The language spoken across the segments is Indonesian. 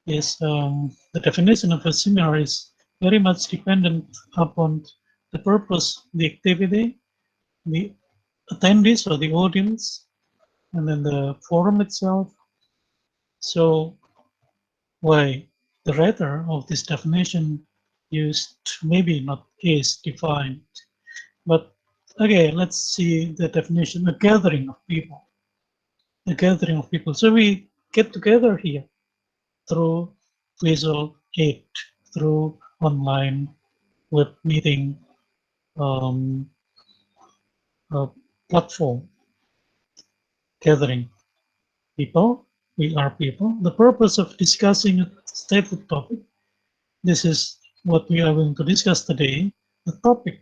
is the definition of a seminar is very much dependent upon the purpose, the activity, the attendees or the audience, and then the forum itself. So why the writer of this definition used maybe not is defined, but okay, let's see the definition: a gathering of people, a gathering of people. So we get together here through visual aid, through online web meeting um, platform, gathering people. We are people. The purpose of discussing a stated topic. This is what we are going to discuss today. The topic.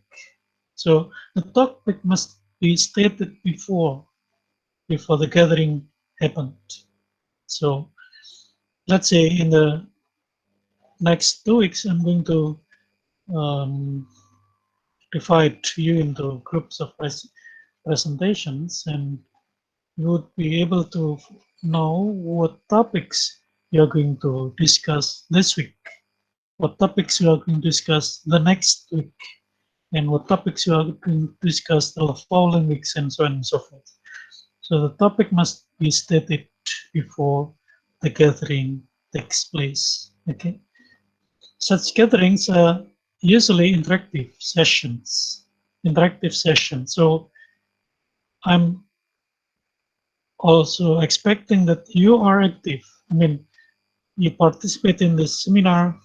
So the topic must be stated before the gathering happened. So let's say in the next 2 weeks, I'm going to um, divide you into groups of presentations, and you would be able to know what topics you're going to discuss this week, what topics you are going to discuss the next week, and what topics you are going to discuss the following weeks, and so on and so forth. So the topic must be stated before the gathering takes place. Okay. Such gatherings are usually interactive sessions. So I'm also expecting that you are active. I mean, you participate in this seminar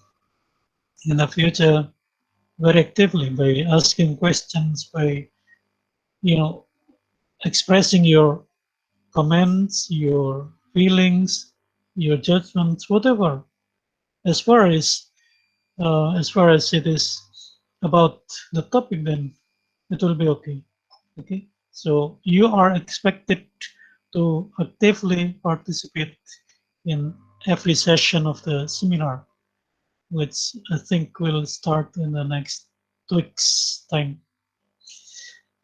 in the future very actively by asking questions, by expressing your comments, your feelings, your judgments, whatever. As far as it is about the topic, then it will be okay. Okay, so you are expected to actively participate in every session of the seminar, which I think will start in the next 2 weeks' time,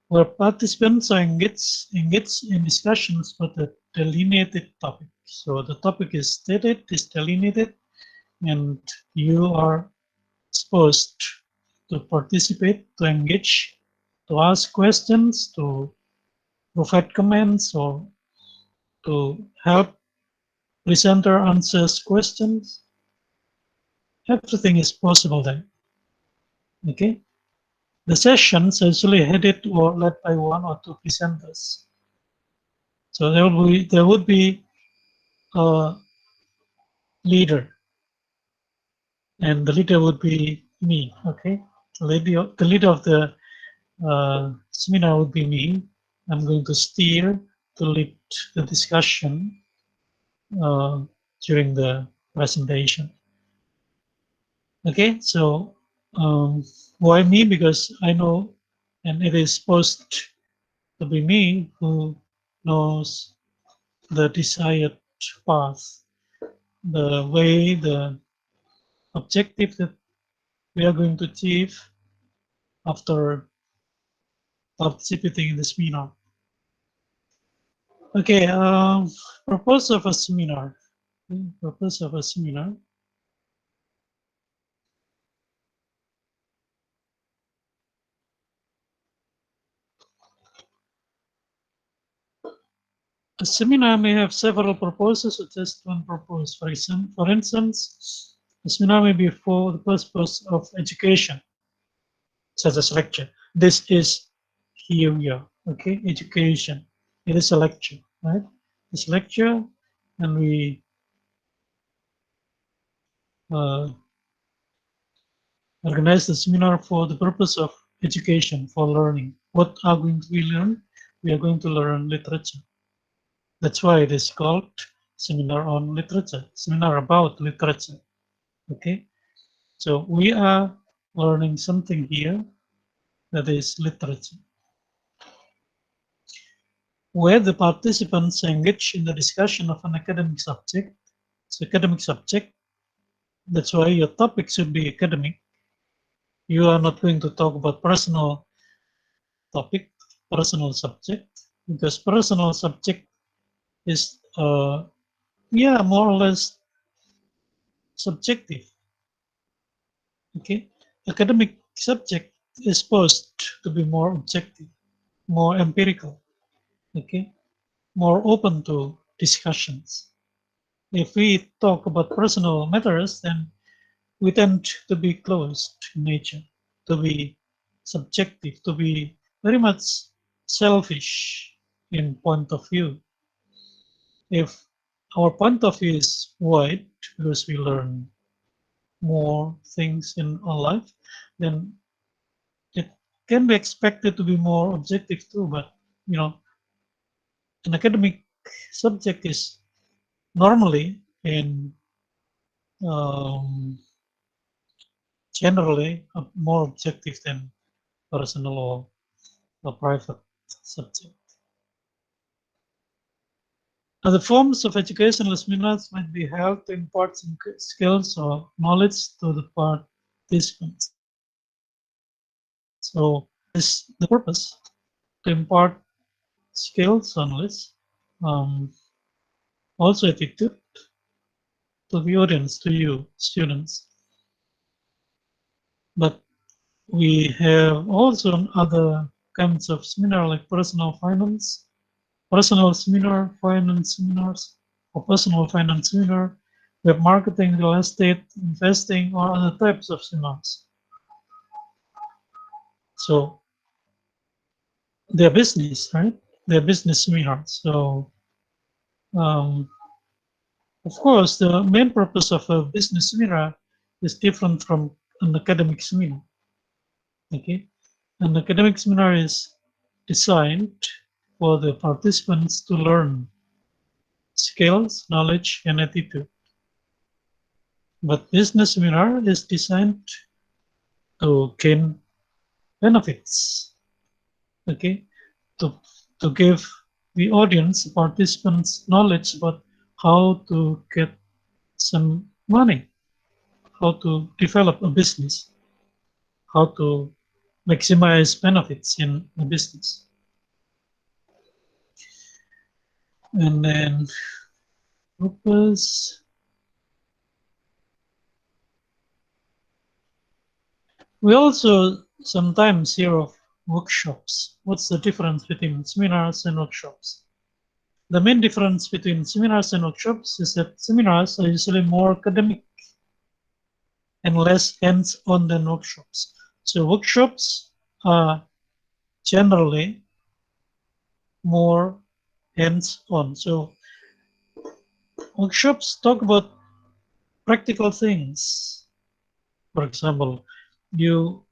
where participants are engaged in discussions about the delineated topic. So the topic is stated, is delineated, and you are supposed to participate, to engage, to ask questions, to provide comments, or to help presenter answers questions. Everything is possible there. Okay. The sessions are usually headed or led by one or two presenters. So there would be a leader, and the leader would be me. Okay. The leader of the seminar would be me. I'm going to steer, to lead the discussion uh, during the presentation. Okay, so why me? Because I know, and it is supposed to be me who knows the desired path, the way, the objective that we are going to achieve after participating in the seminar. Okay, purpose of a seminar. Purpose of a seminar. A seminar may have several purposes or just one purpose. For instance, a seminar may be for the purpose of education, such as lecture. This is here we are, okay? Education. It is a lecture, right? It's lecture, and we uh, organize the seminar for the purpose of education, for learning. What are going to be learned? We are going to learn literature. That's why it is called seminar on literature, seminar about literature. Okay, so we are learning something here that is literature, where the participants engage in the discussion of an academic subject. It's academic subject. That's why your topic should be academic. You are not going to talk about personal topic, personal subject, because personal subject is, yeah, more or less subjective. Okay, academic subject is supposed to be more objective, more empirical. Okay, more open to discussions. If we talk about personal matters, then we tend to be closed in nature, to be subjective, to be very much selfish in point of view. If our point of view is wide because we learn more things in our life, then it can be expected to be more objective too. But you know, an academic subject is normally in um, generally more objective than personal or private subject. Other forms of educational seminars might be held to impart some skills or knowledge to the participants. So is the purpose to impart skills or knowledge, um, also attitude to the audience, to you students. But we have also other kinds of seminar like personal finance, personal seminar, finance seminars, or personal finance seminar, web marketing, real estate, investing, or other types of seminars. So they're business, right? They're business seminars. So um, of course, the main purpose of a business seminar is different from an academic seminar. Okay, an academic seminar is designed for the participants to learn skills, knowledge, and attitude. But business seminar is designed to gain benefits, okay, to, to give the audience, participants, knowledge about how to get some money, how to develop a business, how to maximize benefits in a business. And then purpose. We also sometimes hear of workshops. What's the difference between seminars and workshops? The main difference between seminars and workshops is that seminars are usually more academic and less hands-on than workshops. So workshops are generally more hands-on. So workshops talk about practical things. For example, you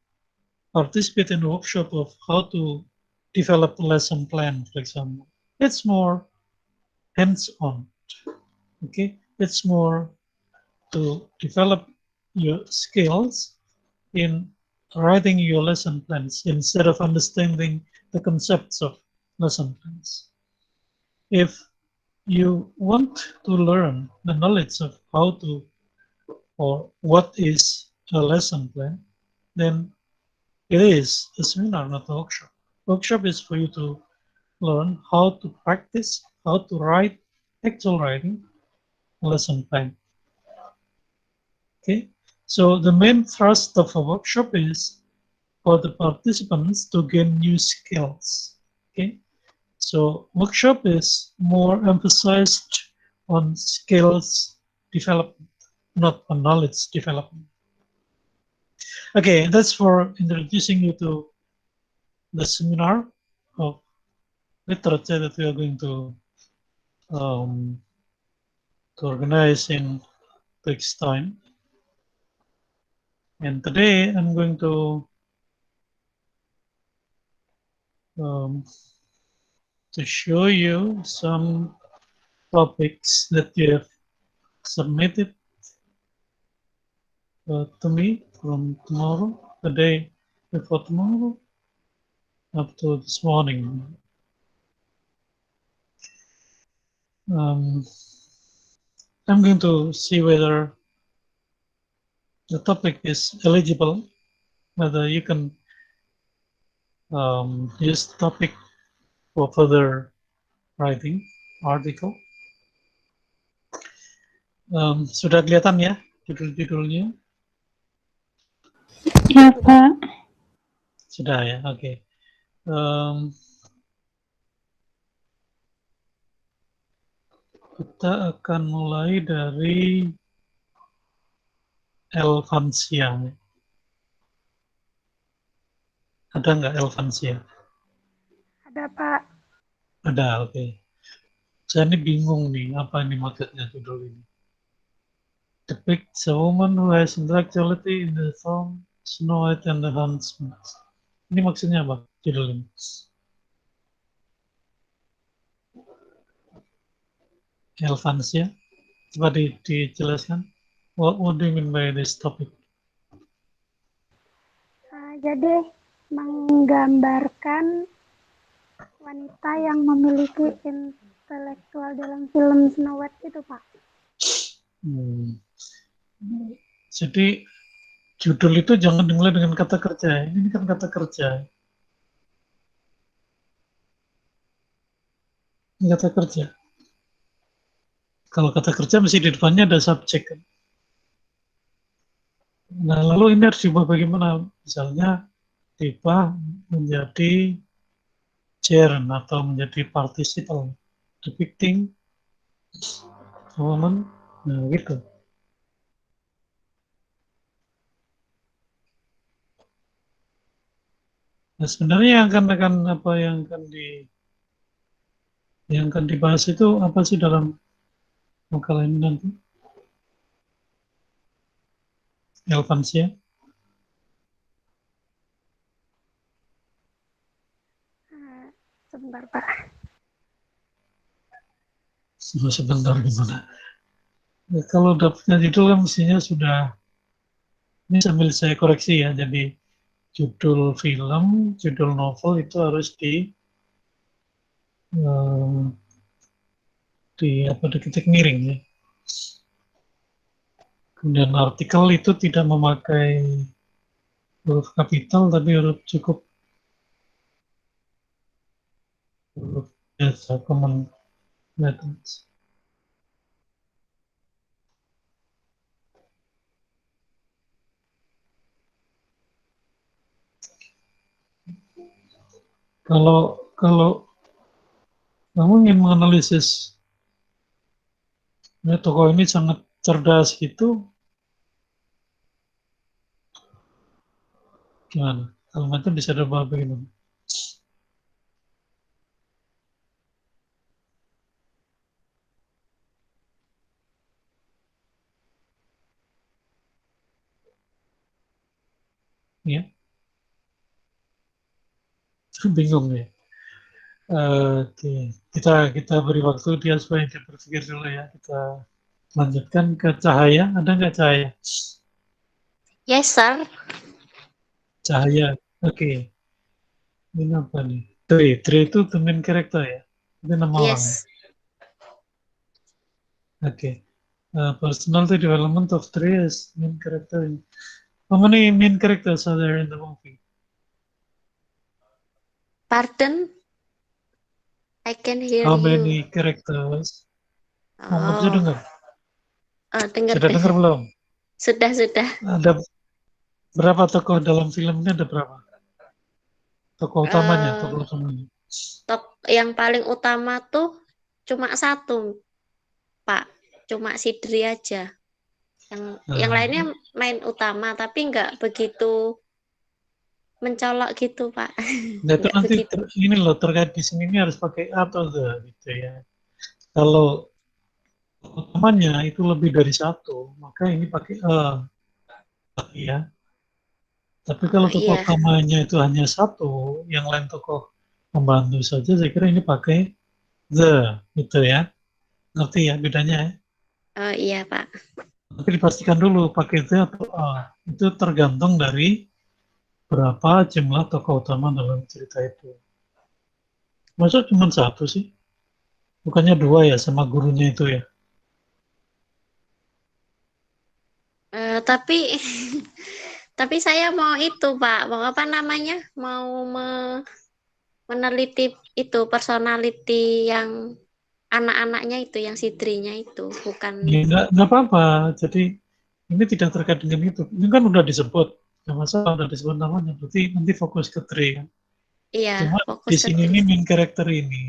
participate in a workshop of how to develop a lesson plan, for example. It's more hands-on. Okay, it's more to develop your skills in writing your lesson plans instead of understanding the concepts of lesson plans. If you want to learn the knowledge of how to or what is a lesson plan, then it is a seminar, not a workshop. Workshop is for you to learn how to practice, how to write actual writing lesson plan. Okay, so the main thrust of a workshop is for the participants to gain new skills. Okay, so workshop is more emphasized on skills development, not on knowledge development. Okay, that's for introducing you to the seminar of literature that we are going um, to organize in 2 weeks' time. And today I'm going um, to show you some topics that you have submitted to me from tomorrow, the day before tomorrow, up to this morning. I'm going to see whether the topic is eligible, whether you can use the topic for further writing article. Sudah kelihatan ya judul-judulnya? Ya, Pak. Sudah ya, oke. Kita akan mulai dari Elvansia. Ada nggak Elvansia? Ada, Pak. Ada, oke. Saya ini bingung nih, apa ini maksudnya judul ini. Depicts a woman who has intellectuality in the song Snow White and the Huntsman. Ini maksudnya apa judul ini? Elvansia, coba dijelaskan. What do you mean by this topic? Jadi menggambarkan wanita yang memiliki intelektual dalam film Snow White itu, Pak. Jadi judul itu jangan dimulai dengan kata kerja. Ini kan kata kerja. Ini kata kerja. Kalau kata kerja mesti di depannya ada subjek. Kan? Nah, lalu ini harus diubah bagaimana? Misalnya diubah menjadi gerund atau menjadi participle. Depicting a woman. Nah, gitu. Nah, sebenarnya yang akan dibahas itu apa sih dalam makalah ini nanti? Elvansia? Sebentar, Pak. Sebentar gimana? Ya, kalau dapatnya judul kan mestinya sudah, ini sambil saya koreksi ya, jadi judul film, judul novel itu harus di apa di titik miring ya. Kemudian artikel itu tidak memakai huruf kapital tapi huruf cukup huruf biasa common letters. Kalau kamu ingin menganalisis ya, tokoh ini sangat cerdas gitu, gimana? Kalimatnya bisa dirubah bagaimana? Ya, bingung ya. Oke, kita beri waktu dia supaya dia berpikir dulu ya. Kita lanjutkan ke Cahaya. Ada nggak Cahaya? Yes, sir. Cahaya. Oke. Ini apa nih? Tri itu the main character ya? Itu nama orang ya? Yes. Oke. Personality development of Tri is main character. How many main characters are there in the movie? Pardon? I can hear How you. many characters? Oh, nggak bisa Oh, dengar. dengar. Sudah dengar belum? Sudah. Ada berapa tokoh dalam film ini? Ada berapa? Tokoh utamanya, tokoh utamanya. Yang paling utama tuh cuma satu, Pak. Cuma si Dri aja. Yang lainnya main utama, tapi nggak begitu mencolok gitu, Pak. Nah, itu Nggak nanti begitu. ini loh terkait di sini ini harus pakai atau the gitu ya. Kalau utamanya itu lebih dari satu, maka ini pakai ya. Tapi kalau tokoh Iya. utamanya itu hanya satu, yang lain tokoh membantu saja, saya kira ini pakai the gitu ya. Ngerti ya bedanya ya? Iya, Pak. Tapi dipastikan dulu pakai the atau itu tergantung dari berapa jumlah tokoh utama dalam cerita itu. Masa cuma satu sih? Bukannya dua ya sama gurunya itu ya? Tapi tapi saya mau itu, Pak. Mau apa namanya? Mau meneliti itu personality yang anak-anaknya itu, yang sidrinya itu, bukan. Ya nggak apa-apa. Jadi ini tidak terkait dengan itu. Ini kan udah disebut, nggak masalah udah disebut namanya. Berarti nanti fokus ke Dre kan. Iya, Cuma di fokus ke sini ini Dre. main karakter ini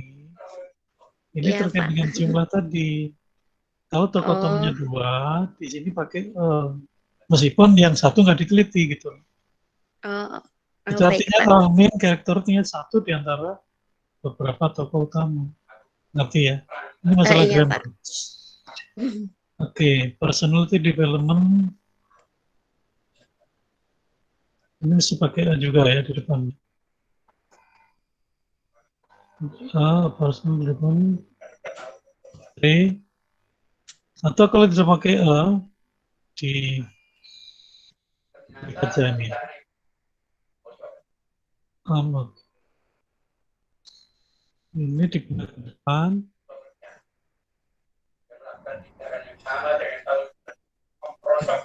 Iya, terkait Pak. dengan jumlah tadi. Kalau tokoh utamanya Oh, 2, di sini pakai meskipun yang satu nggak diteliti gitu. oh, oh, Itu baik, artinya Pak. main karakternya satu di antara beberapa tokoh utama. Ngerti ya? Ini masalah Iya, Pak. grammar. Oke, personality development ini mesti pakai A juga ya di depan. Personal development A. Atau kalau tidak pakai A, di aja ini. Ini digunakan depan.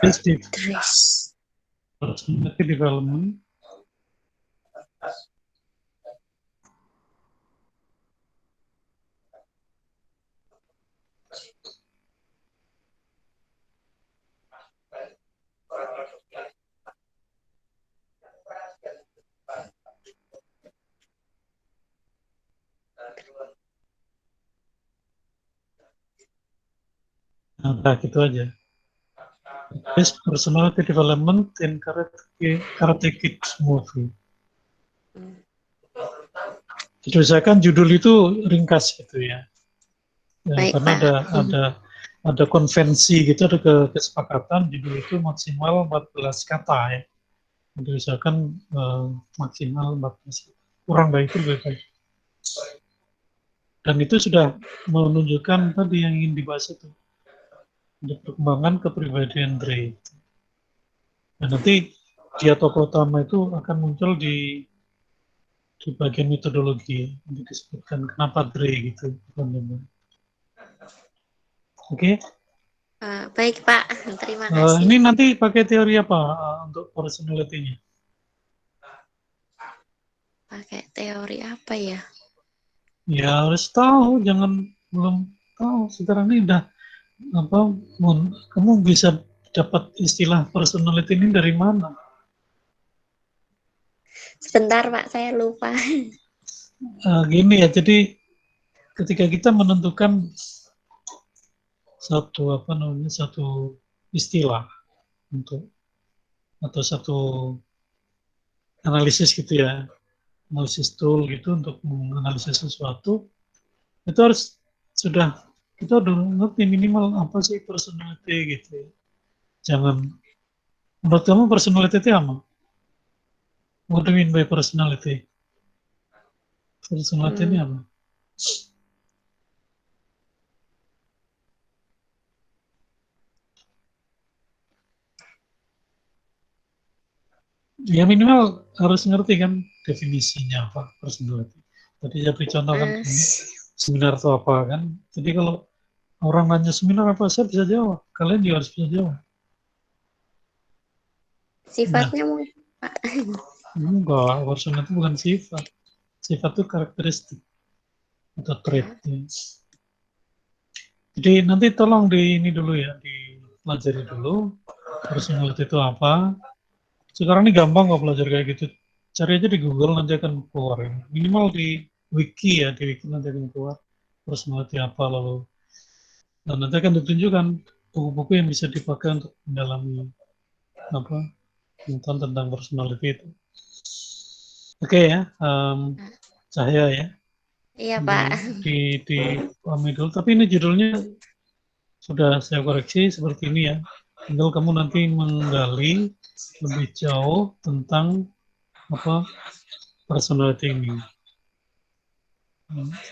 This di Dres. personality development. Nah, gitu aja. This personality development in Karate Kids movie. Jadi misalkan judul itu ringkas gitu ya. Baik, Karena Pak. ada konvensi gitu, ada kesepakatan judul itu maksimal 14 kata ya. Jadi misalkan maksimal 14 kurang dari itu lebih baik. Dan itu sudah menunjukkan tadi yang ingin dibahas itu. Ada perkembangan kepribadian Dre. Dan nanti dia tokoh utama itu akan muncul di bagian metodologi yang disebutkan kenapa Dre gitu. Oke. Baik, Pak. Terima kasih. Ini nanti pakai teori apa untuk personality-nya? Pakai teori apa ya? Ya harus tahu, jangan belum tahu. Sekarang ini udah apa? Kamu bisa dapat istilah personality ini dari mana? Sebentar, Pak. Saya lupa. Gini ya, jadi ketika kita menentukan satu istilah untuk atau satu analisis gitu ya, analisis tool gitu untuk menganalisis sesuatu, itu harus sudah kita udah ngerti minimal apa sih personality gitu ya. Jangan, menurut kamu personality itu apa? What do you mean by personality? Personality ini Hmm, apa? Ya minimal harus ngerti kan definisinya apa personality. Tadi saya beri contoh kan eh, ini seminar itu apa kan. Jadi kalau orang nanya seminar apa, saya bisa jawab. Kalian juga harus bisa jawab. Nah, sifatnya mungkin, Pak. enggak, personality bukan sifat. Sifat itu karakteristik atau trait. Ya. Jadi nanti tolong di ini dulu ya, dipelajari dulu personality itu apa. Sekarang ini gampang kok belajar kayak gitu. Cari aja di Google nanti akan keluar. Minimal di wiki ya, di wiki nanti akan keluar personality apa lalu. Dan nanti akan ditunjukkan buku-buku yang bisa dipakai untuk mendalami apa tentang personality itu. Oke ya, Cahaya ya. Iya, Di, Pak. di pahami dulu. Tapi ini judulnya sudah saya koreksi seperti ini ya. Tinggal kamu nanti menggali lebih jauh tentang apa personality ini.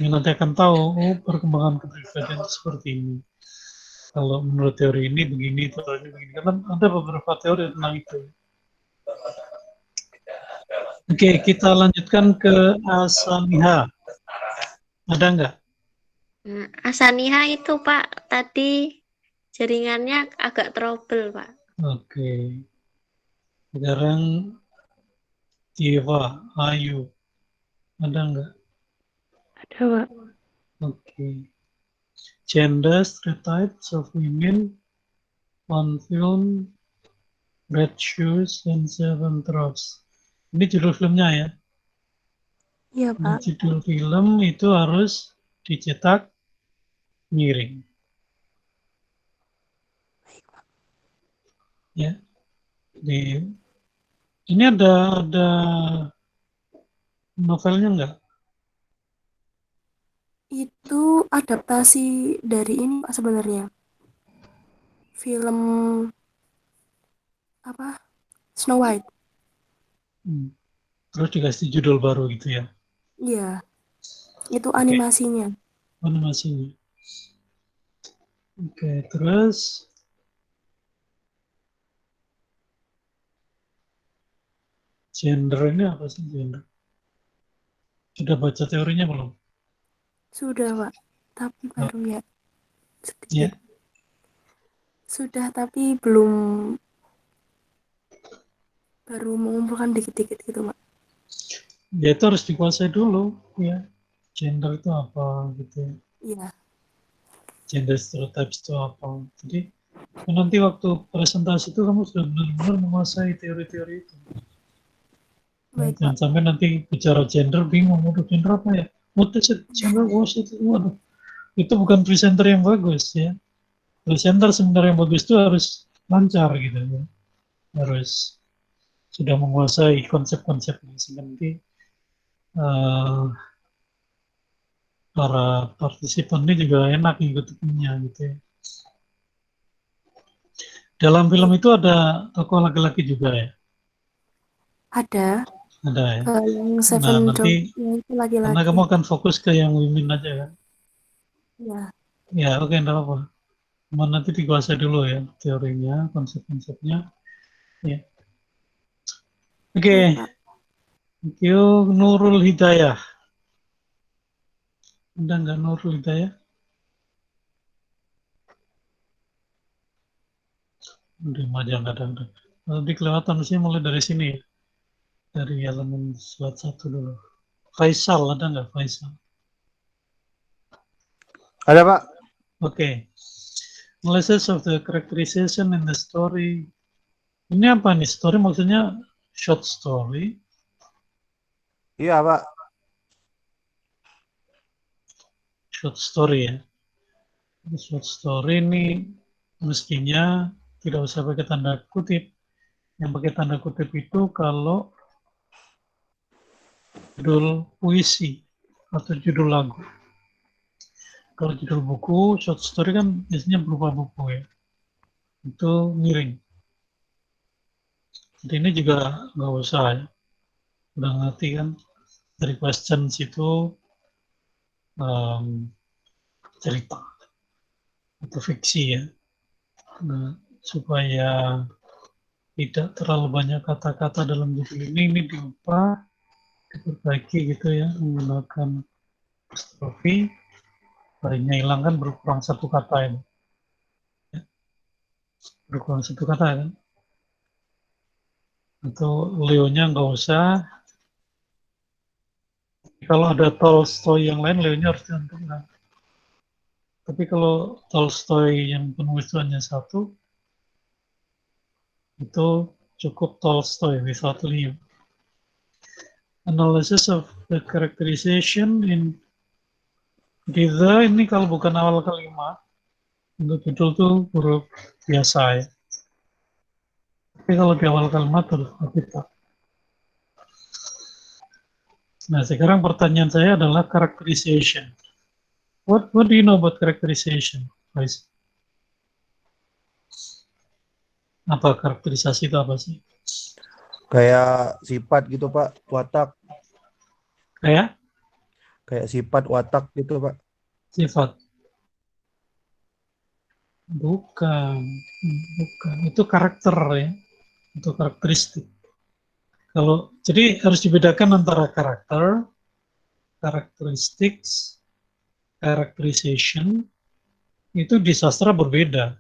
Ini nanti akan tahu, oh perkembangan kepribadian itu seperti ini. Kalau menurut teori ini begini, teori ini begini. Karena ada beberapa teori tentang itu. Oke, kita lanjutkan ke Asaniha. Ada nggak? Nah, Asaniha itu, Pak, tadi jaringannya agak trouble, Pak. Oke. Sekarang Diva, Ayu. Ada nggak? Ada, Pak. Oke. Gender, stereotypes of women on film Red Shoes and Seven Dwarfs. Ini judul filmnya ya. Iya, Ini Pak. judul film itu harus dicetak miring. Ya, ini ada novelnya nggak? Itu adaptasi dari ini Pak sebenarnya. Film apa? Snow White. Terus dikasih judul baru gitu ya. Iya, itu Oke. animasinya. Animasinya. Oke, terus gender ini apa sih gender? Sudah baca teorinya belum? Sudah, Pak. Tapi baru ya Ya, sedikit. Sudah, tapi belum, baru mengumpulkan dikit-dikit gitu, Pak. ya itu harus dikuasai dulu ya. Gender itu apa gitu ya. Iya, Gender stereotypes itu apa. Jadi nanti waktu presentasi itu kamu sudah benar-benar menguasai teori-teori itu. baik, Jangan Pak. sampai nanti bicara gender bingung, waduh gender apa ya? What is it? Gender was it? Waduh, itu bukan presenter yang bagus ya. Presenter sebenarnya yang bagus itu harus lancar gitu ya. Harus sudah menguasai konsep-konsepnya sehingga nanti para partisipan ini juga enak ngikutinnya gitu ya. Dalam film itu ada tokoh laki-laki juga ya? Ada Ada ya? yang Nah, Seven nanti Dwarfs itu karena laki-laki. kamu akan fokus ke yang women aja kan? Iya, Ya, oke, enggak apa-apa. Cuma nanti dikuasai dulu ya teorinya, konsep-konsepnya. Ya. Oke, baik, Pak. thank you Nurul Hidayah. Ada nggak Nurul Hidayah? Udah aja nggak ada. Nanti kelihatan sih mulai dari sini ya. Dari elemen slide 1 dulu. Faisal, ada nggak Faisal? Ada Pak. Oke. Analysis of the characterization in the story. Ini apa nih? Story maksudnya short story. Iya Pak. Short story ya. Short story ini mestinya tidak usah pakai tanda kutip. Yang pakai tanda kutip itu kalau judul puisi atau judul lagu. Kalau judul buku, short story kan biasanya berupa buku ya. Itu miring. Jadi ini juga nggak usah ya. Udah ngerti kan dari questions itu cerita atau fiksi ya. Nah, supaya tidak terlalu banyak kata-kata dalam judul ini diubah, diperbaiki gitu ya, menggunakan apostrofi. Barunya hilang kan berkurang satu kata ini. Ya, berkurang satu kata kan. Atau Leo-nya nggak usah. Kalau ada Tolstoy yang lain, Leo-nya harus dicantumkan. Tapi kalau Tolstoy yang penulis itu hanya satu, itu cukup Tolstoy without Leo. Analysis of the characterization in the, ini kalau bukan awal kalimat, untuk judul tuh huruf biasa ya. Tapi kalau di awal kalimat harus kita. Nah, sekarang pertanyaan saya adalah characterization. What do you know about characterization, guys? Apa karakterisasi itu apa sih? Kayak sifat gitu Pak, watak. Kayak Kayak sifat watak gitu Pak. sifat. Bukan, bukan. Itu karakter ya. Itu karakteristik. Kalau jadi harus dibedakan antara karakter, characteristics, characterization. Itu di sastra berbeda.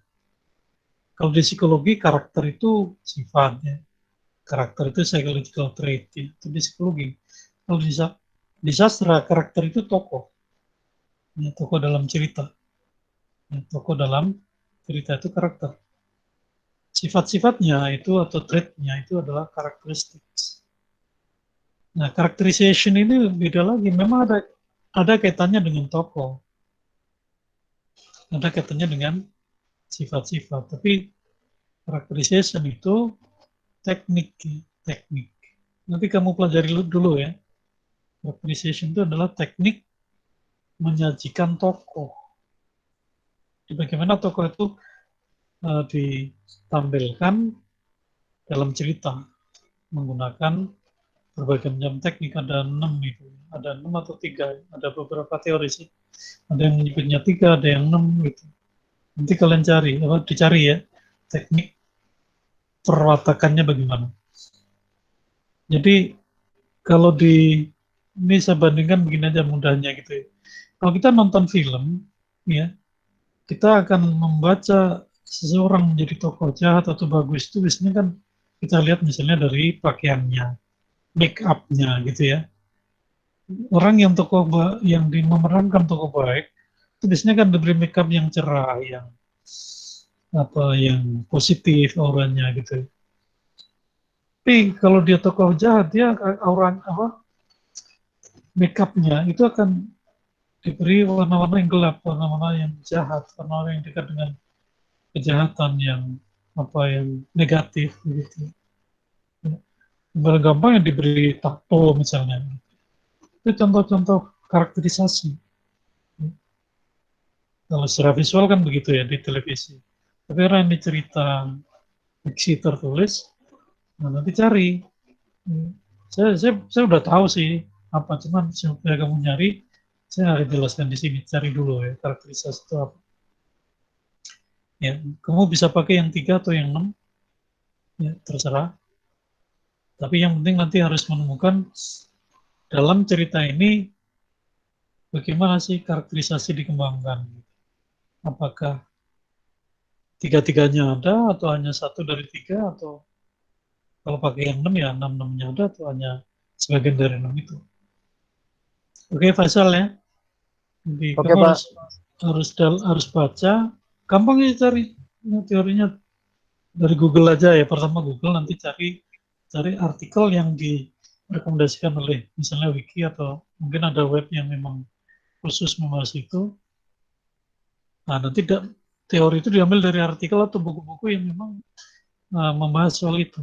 Kalau di psikologi karakter itu sifatnya. Karakter itu psychological trait ya. Itu di psikologi. Kalau di sastra karakter itu tokoh. Ya, tokoh dalam cerita. Ya, tokoh dalam cerita itu karakter. sifat-sifatnya itu atau trait-nya itu adalah karakteristik. Nah, characterization ini beda lagi. Memang ada kaitannya dengan tokoh, ada kaitannya dengan sifat-sifat. Tapi characterization itu teknik, teknik. Nanti kamu pelajari dulu ya. Characterization itu adalah teknik menyajikan tokoh. Bagaimana tokoh itu ditampilkan dalam cerita menggunakan berbagai macam teknik. Ada 6 itu, ada 6 atau 3, ada beberapa teori sih. Ada yang menyebutnya 3, ada yang 6 gitu. Nanti kalian dicari ya teknik perwatakannya bagaimana. Jadi kalau ini saya bandingkan begini aja mudahnya gitu ya. Kalau kita nonton film, ya kita akan membaca seseorang menjadi tokoh jahat atau bagus itu biasanya kan kita lihat misalnya dari pakaiannya, make up-nya gitu ya. Orang yang memerankan tokoh baik itu biasanya kan diberi make up yang cerah, yang positif auranya gitu. Tapi kalau dia tokoh jahat, dia aura make up-nya itu akan diberi warna-warna yang gelap, warna-warna yang jahat, warna-warna yang dekat dengan kejahatan yang negatif gitu. Yang gampang yang diberi tato misalnya. Itu contoh-contoh karakterisasi. Kalau secara visual kan begitu ya di televisi. Tapi orang yang dicerita fiksi tertulis, nah nanti cari. Saya udah tahu sih apa, cuman supaya kamu nyari, saya akan jelaskan di sini. Cari dulu ya karakterisasi itu apa. Ya, kamu bisa pakai yang 3 atau yang 6, ya terserah. Tapi yang penting nanti harus menemukan dalam cerita ini bagaimana sih karakterisasi dikembangkan. Apakah tiga-tiganya ada atau hanya 1 dari 3, atau kalau pakai yang 6 ya 6-6-nya ada atau hanya sebagian dari 6 itu. Oke, Faisal ya. Jadi Oke, kamu Pak. harus baca. Gampang ya cari teorinya dari Google aja ya. Pertama Google, nanti cari artikel yang direkomendasikan oleh misalnya Wiki, atau mungkin ada web yang memang khusus membahas itu. Nah, nanti teori itu diambil dari artikel atau buku-buku yang memang membahas soal itu.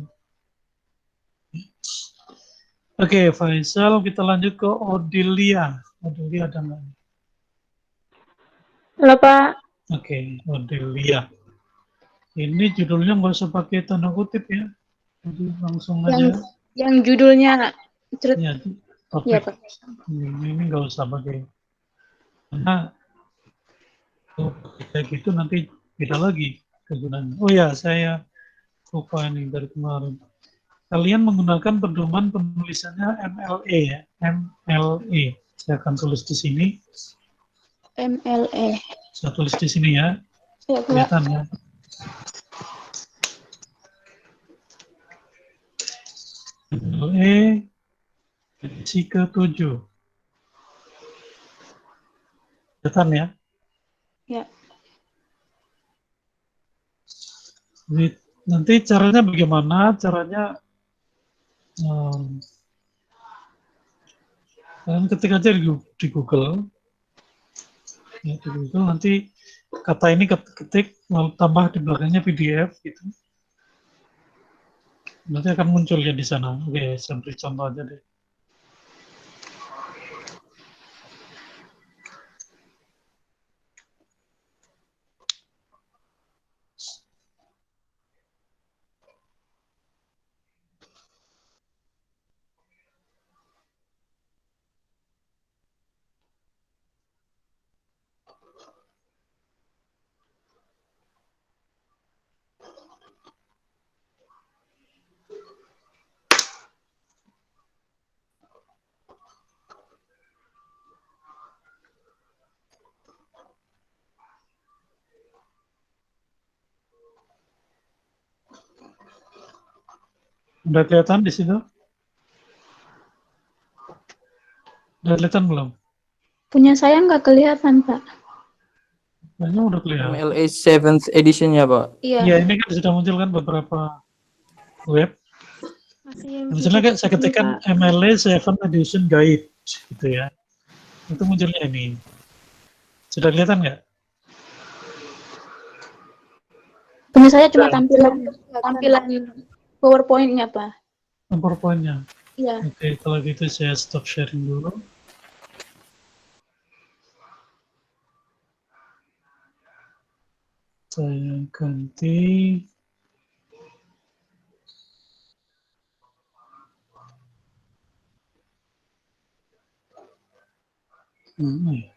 Oke, Faisal, kita lanjut ke Odilia. Odilia ada nggak? Halo Pak, Oke, Odilia. Ini judulnya nggak usah pakai tanda kutip ya. Jadi langsung aja. yang judulnya Ya, topik. ya Pak. Ini nggak usah pakai. Karena kayak gitu nanti beda lagi kegunaannya. Oh ya, saya lupa ini dari kemarin. Kalian menggunakan pedoman penulisannya MLE ya, MLE. Saya akan tulis di sini. MLE. Saya tulis di sini ya. Ya Pak. Kelihatan ya. MLE edisi ke-7. Kelihatan ya. Ya. Jadi, nanti caranya bagaimana? Caranya kalian ketik aja di Google. Ya, di Google nanti kata ini ketik, lalu tambah di belakangnya PDF gitu. Nanti akan muncul ya di sana. Oke, saya beri contoh aja deh. Udah kelihatan di situ? Udah kelihatan belum? Punya saya nggak kelihatan Pak. Kayaknya udah kelihatan. MLA 7th edition-nya, Pak. Iya. Ya, ini kan sudah muncul kan beberapa web. Masih yang Misalnya kayak saya video ini, ketikkan Pak. MLA 7 Edition Guide gitu ya. Itu munculnya ini. Sudah kelihatan nggak? Punya saya cuma tampilan PowerPoint-nya, Pak. PowerPoint-nya. Iya. Oke, kalau gitu saya stop sharing dulu. Saya ganti. Ini.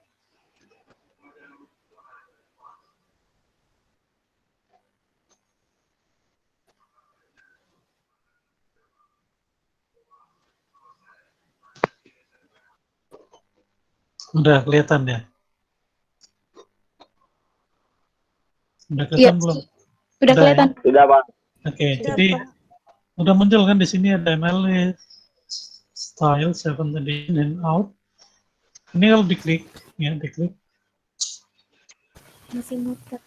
Udah kelihatan ya? Udah Iya. kelihatan belum? Udah Udah kelihatan. Sudah, Pak. Oke, Sudah, jadi Pak. udah muncul kan di sini ada MLA style 7 edition and out. Ini kalau diklik, ya diklik. Masih muter.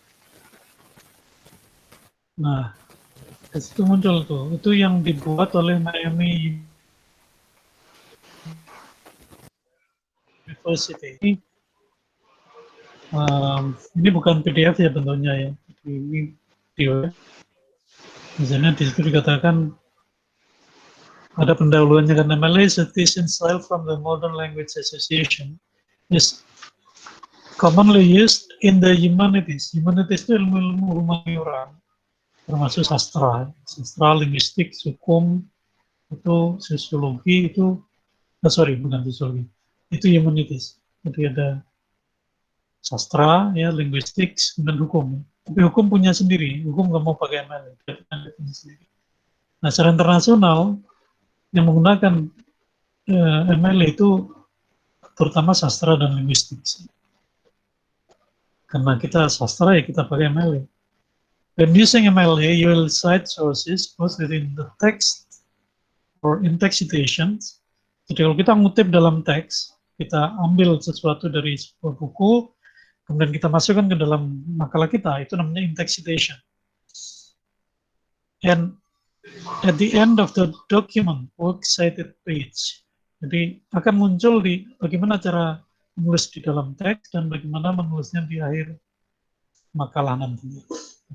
Nah, di situ muncul tuh. Itu yang dibuat oleh Miami University. Ini bukan PDF ya bentuknya ya. Ini video. Misalnya di situ dikatakan ada pendahuluannya karena MLA Citizen Style from the Modern Language Association is commonly used in the humanities. Humanities itu ilmu-ilmu humaniora, termasuk sastra, linguistik, hukum, itu sosiologi, itu bukan sosiologi, itu humanities. Jadi ada sastra, ya linguistik, dan hukum. Tapi hukum punya sendiri, hukum nggak mau pakai MLA. Nah, secara internasional yang menggunakan MLA itu terutama sastra dan linguistik. Karena kita sastra ya kita pakai MLA. When using MLA, you will cite sources both within the text or in text citations. Jadi kalau kita ngutip dalam teks, kita ambil sesuatu dari sebuah buku, kemudian kita masukkan ke dalam makalah kita, itu namanya in-text citation. And at the end of the document, works cited page. Jadi akan muncul di bagaimana cara menulis di dalam teks dan bagaimana menulisnya di akhir makalah nanti.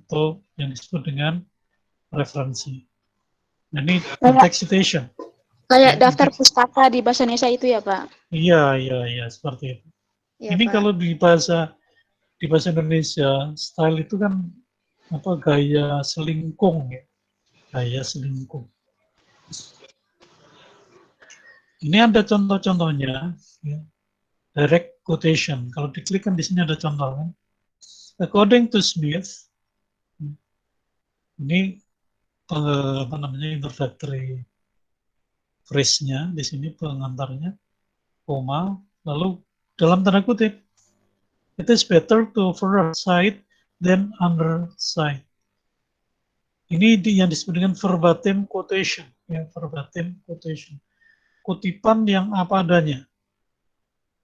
Atau yang disebut dengan referensi. Nah, ini in-text citation. Kayak daftar pustaka di bahasa Indonesia itu ya, Pak? Iya, seperti itu. Ya, Ini Pak. kalau di bahasa Indonesia, style itu kan gaya selingkung ya. Gaya selingkung. Ini ada contoh-contohnya, ya. Direct quotation. Kalau diklik kan di sini ada contoh kan. According to Smith, ini introductory phrase-nya di sini pengantarnya, koma, lalu dalam tanda kutip, it is better to overcite than undercite. Ini yang disebut dengan verbatim quotation, ya, verbatim quotation. Kutipan yang apa adanya.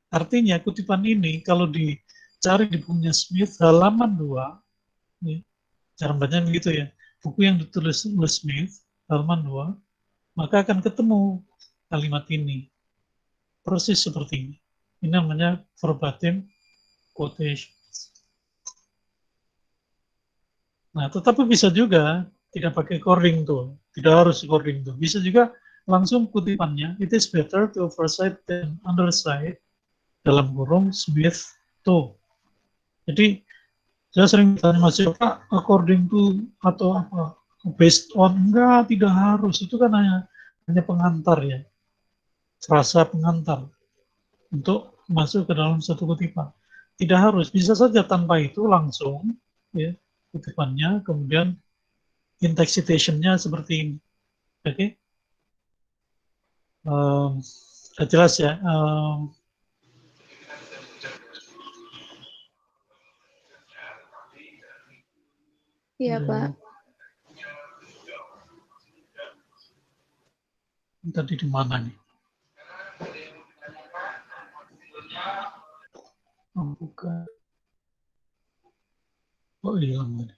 Artinya kutipan ini kalau dicari di bukunya Smith halaman 2, ya, cara bacanya begitu ya, buku yang ditulis oleh Smith halaman 2, maka akan ketemu kalimat ini. Persis seperti ini. Ini namanya verbatim quotation. Nah, tetapi bisa juga tidak pakai cording tool, tidak harus cording tool. Bisa juga langsung kutipannya, it is better to overcite than undercite, dalam kurung Smith tool. Jadi, saya sering tanya Mas Pak, according to atau apa, based on, enggak, tidak harus. Itu kan hanya pengantar ya, frasa pengantar untuk masuk ke dalam satu kutipan. Tidak harus, bisa saja tanpa itu langsung ya kutipannya, kemudian in-text citation-nya seperti ini. Oke? Sudah jelas ya? Iya, Pak. Tadi di mana nih? Oh, bukan. hilang tadi.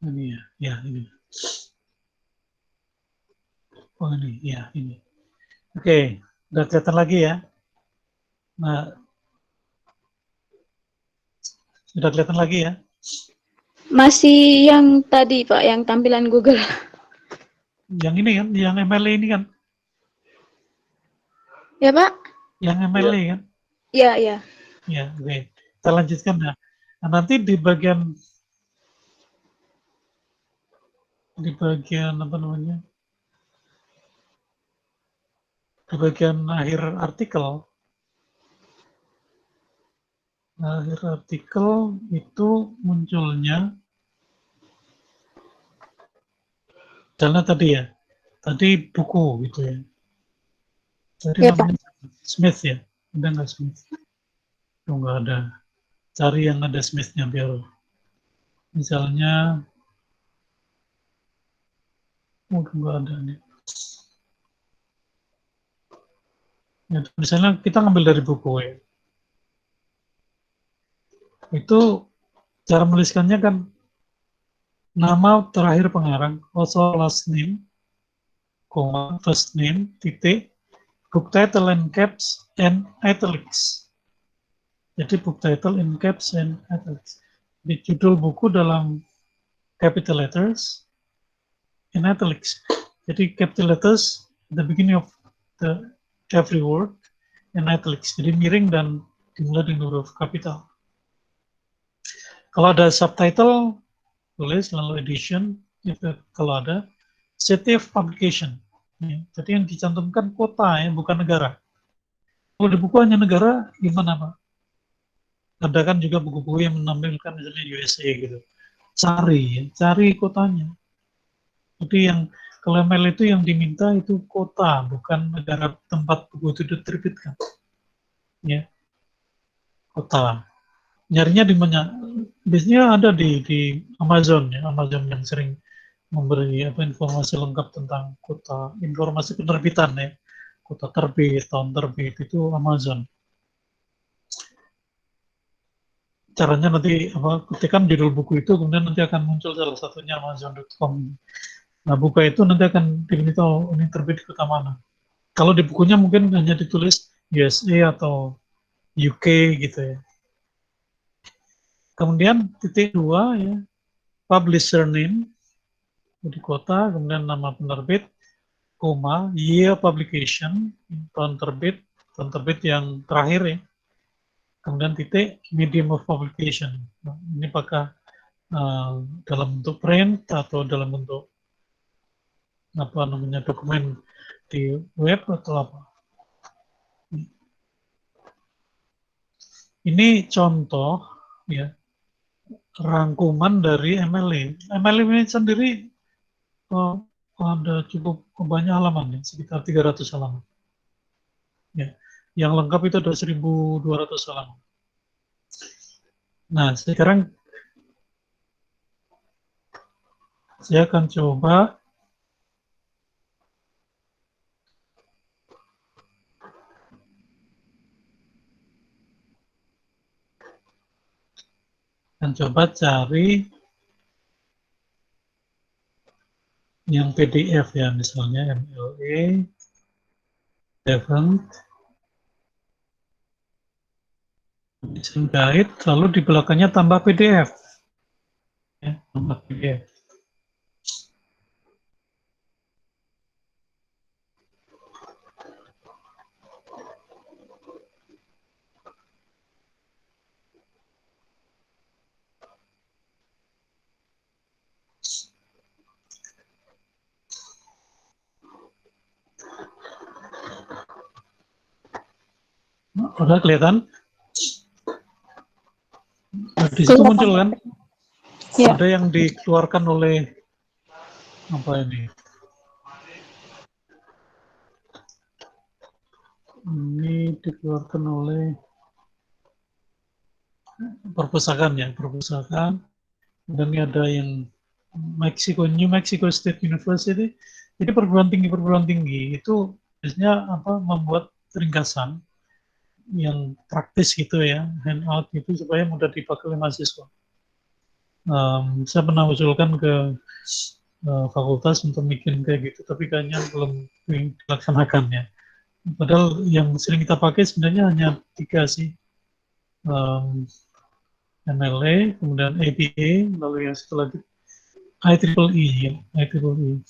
Ini ya ini. Oh ini, ya ini. Oke, udah kelihatan lagi ya. Nah, sudah kelihatan lagi ya. Masih yang tadi Pak, yang tampilan Google. Yang ini kan, yang MLE ini kan, Ya Pak? yang MLE kan. Ya, ya. Ya, oke. Kita lanjutkan ya. Nah, nanti di bagian apa namanya? Di bagian akhir artikel itu munculnya karena tadi ya, tadi buku gitu ya. Tadi Ya, Pak. namanya Smith ya, ada nggak Smith? Oh, nggak ada. Cari yang ada Smith-nya biar misalnya, nggak ada nih. Ya, misalnya kita ngambil dari buku ya. Itu cara menuliskannya kan nama terakhir pengarang, also last name, first name, titik, book title in caps and italics. Jadi book title in caps and italics. Di judul buku dalam capital letters in italics. Jadi capital letters at the beginning of the every word in italics. Jadi miring dan dimulai dengan huruf kapital. Kalau ada subtitle, tulis lalu edition, itu kalau ada city of publication. Ya, jadi yang dicantumkan kota ya, bukan negara. Kalau di buku hanya negara, gimana Pak? Ada kan juga buku-buku yang menampilkan misalnya USA gitu. Cari kotanya. Jadi yang kalau ML itu yang diminta itu kota, bukan negara tempat buku itu diterbitkan. Ya, kota. Nyarinya di mana? Biasanya ada di Amazon ya, Amazon yang sering memberi informasi lengkap tentang kota, informasi penerbitan ya, kota terbit, tahun terbit itu Amazon. Caranya nanti ketikkan judul buku itu, kemudian nanti akan muncul salah satunya Amazon.com. Nah, buka itu nanti akan diminta ini terbit di kota mana. Kalau di bukunya mungkin hanya ditulis USA atau UK gitu ya. Kemudian titik 2 ya, publisher name, di kota, kemudian nama penerbit, koma, year publication, tahun terbit yang terakhir ya. Kemudian titik, medium of publication. Nah, ini apakah dalam bentuk print atau dalam bentuk apa namanya dokumen di web atau apa. Ini contoh ya rangkuman dari MLE. MLE ini sendiri ada cukup banyak halaman ya, sekitar 300 halaman. Ya, yang lengkap itu ada 1.200 halaman. Nah, sekarang saya akan coba cari yang PDF ya, misalnya MLE, Event, Design Guide, lalu di belakangnya tambah PDF. Ya, tambah PDF. Udah kelihatan? Nah, di situ muncul kan? Ya. Ada yang dikeluarkan oleh apa ini? Ini dikeluarkan oleh perpustakaan ya, perpustakaan. Dan ini ada yang New Mexico State University, Jadi perguruan tinggi itu biasanya membuat ringkasan yang praktis gitu ya, handout gitu supaya mudah dipakai oleh mahasiswa. Saya pernah usulkan ke fakultas untuk bikin kayak gitu, tapi kayaknya belum dilaksanakan ya. Padahal yang sering kita pakai sebenarnya hanya 3 sih. MLA, kemudian APA, lalu yang satu lagi IEEE ya, IEEE.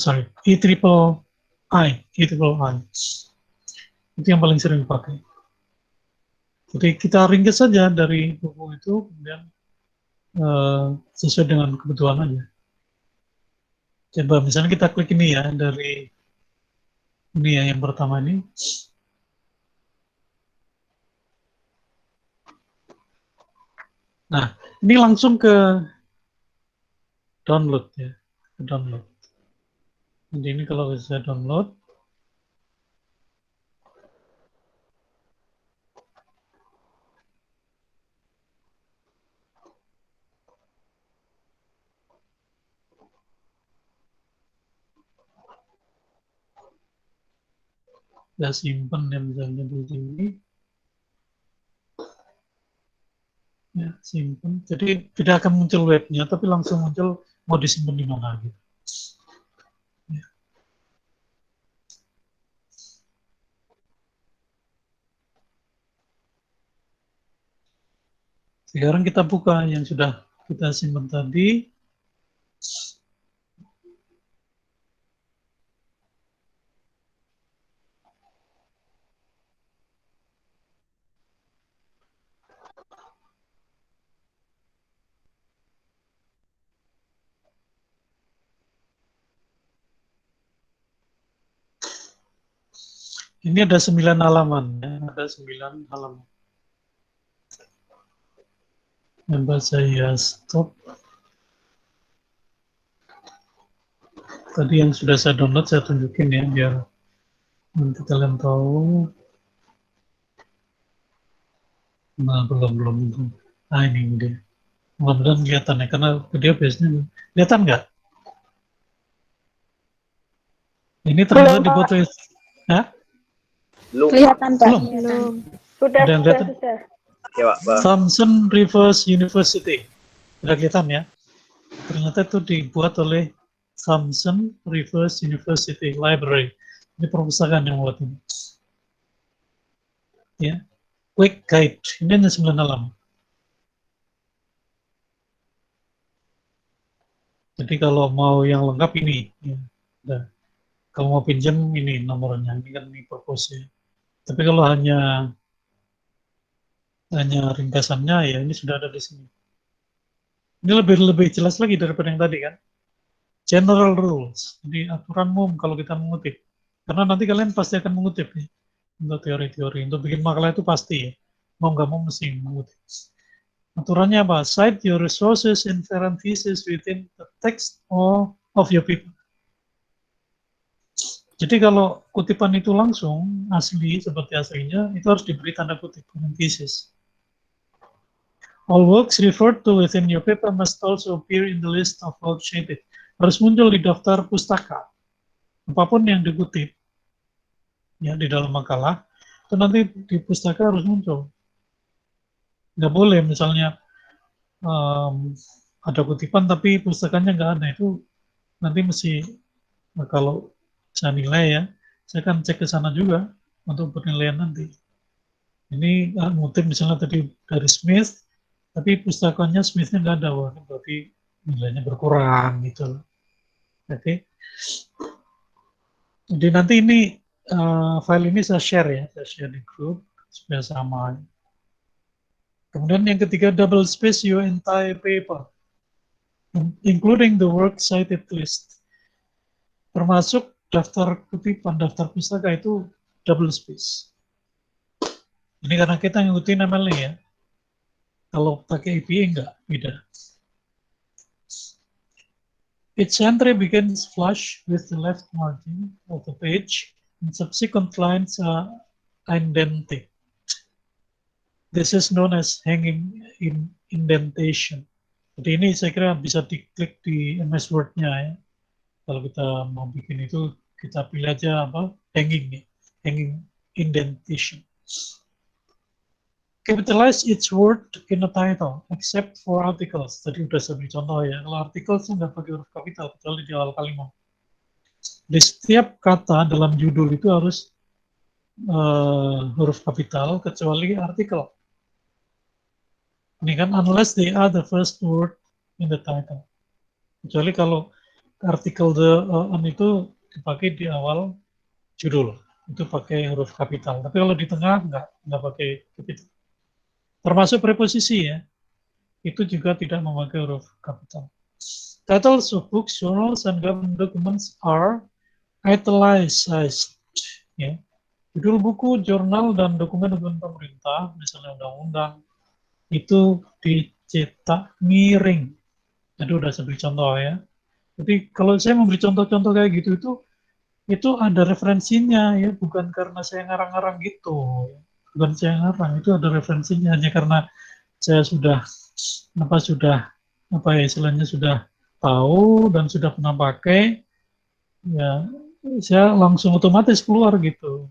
Sorry, IEEI. Itu yang paling sering dipakai. Jadi kita ringkas saja dari buku itu, kemudian sesuai dengan kebutuhan aja. Coba misalnya kita klik ini ya, dari ini ya yang pertama ini. Nah, ini langsung ke download ya, ke download. Jadi ini kalau saya download, saya simpan ya misalnya di sini. Ya, simpan. Jadi tidak akan muncul webnya, tapi langsung muncul mau disimpan di mana gitu. Ya. Sekarang kita buka yang sudah kita simpan tadi. Ini ada 9 halaman ya, ada 9 halaman. Coba saya stop. Tadi yang sudah saya download saya tunjukin ya biar nanti kalian tahu. Nah, belum. Nah, ini dia. Mudah-mudahan kelihatan ya, karena video biasanya kelihatan nggak? Ini ternyata Belum, dibuat oleh, ya? Kelihatan, Pak. Belum. Sudah, Ada yang sudah, kelihatan? sudah. Thompson Rivers University. Sudah kelihatan ya? Ternyata itu dibuat oleh Thompson Rivers University Library. Ini perpustakaan yang buat ini. Ya, quick guide. Ini hanya 9 halaman. Jadi kalau mau yang lengkap ini, ya. Nah, kalau mau pinjam ini nomornya, ini kan ini proposal. Tapi kalau hanya ringkasannya ya ini sudah ada di sini. Ini lebih jelas lagi daripada yang tadi kan. General rules, jadi aturan umum kalau kita mengutip. Karena nanti kalian pasti akan mengutip nih untuk teori-teori. Untuk bikin makalah itu pasti ya. Mau nggak mau mesti mengutip. Aturannya apa? Cite your resources and parentheses within the text of your paper. Jadi kalau kutipan itu langsung asli seperti aslinya, itu harus diberi tanda kutip parenthesis. All works referred to within your paper must also appear in the list of works cited. Harus muncul di daftar pustaka. Apapun yang dikutip ya di dalam makalah, itu nanti di pustaka harus muncul. Nggak boleh misalnya ada kutipan tapi pustakanya nggak ada, itu nanti mesti kalau saya nilai ya, saya akan cek ke sana juga untuk penilaian nanti. Ini ngutip misalnya tadi dari Smith, tapi pustakanya Smithnya nggak ada, wah berarti nilainya berkurang gitu. Oke. Jadi nanti ini file ini saya share ya, saya share di grup supaya sama. Kemudian yang ketiga, double space your entire paper, including the works cited list. Termasuk daftar kutipan, daftar pustaka itu double space. Ini karena kita ngikutin MLA ya. Kalau pakai APA enggak, beda. Each entry begins flush with the left margin of the page, and subsequent lines are indented. This is known as hanging indentation. Jadi ini saya kira bisa diklik di MS Word-nya ya. Kalau kita mau bikin itu, kita pilih aja apa, hanging indentation. Capitalize each word in a title, except for articles. Tadi udah saya beri contoh ya. Kalau articles nggak pakai huruf kapital, kecuali di awal kalimat. Di setiap kata dalam judul itu harus huruf kapital, kecuali artikel. Ini kan unless they are the first word in the title. Kecuali kalau artikel the on itu dipakai di awal judul, itu pakai huruf kapital. Tapi kalau di tengah nggak pakai kapital. Termasuk preposisi ya, itu juga tidak memakai huruf kapital. Titles of books, journals, and government documents are italicized. Ya. Judul buku, jurnal, dan dokumen-dokumen pemerintah, misalnya undang-undang, itu dicetak miring. Jadi udah saya beri contoh ya. Jadi kalau saya memberi contoh-contoh kayak gitu itu ada referensinya ya, bukan karena saya ngarang-ngarang gitu. Bukan saya ngarang, itu ada referensinya hanya karena saya sudah istilahnya sudah tahu dan sudah pernah pakai, ya saya langsung otomatis keluar gitu.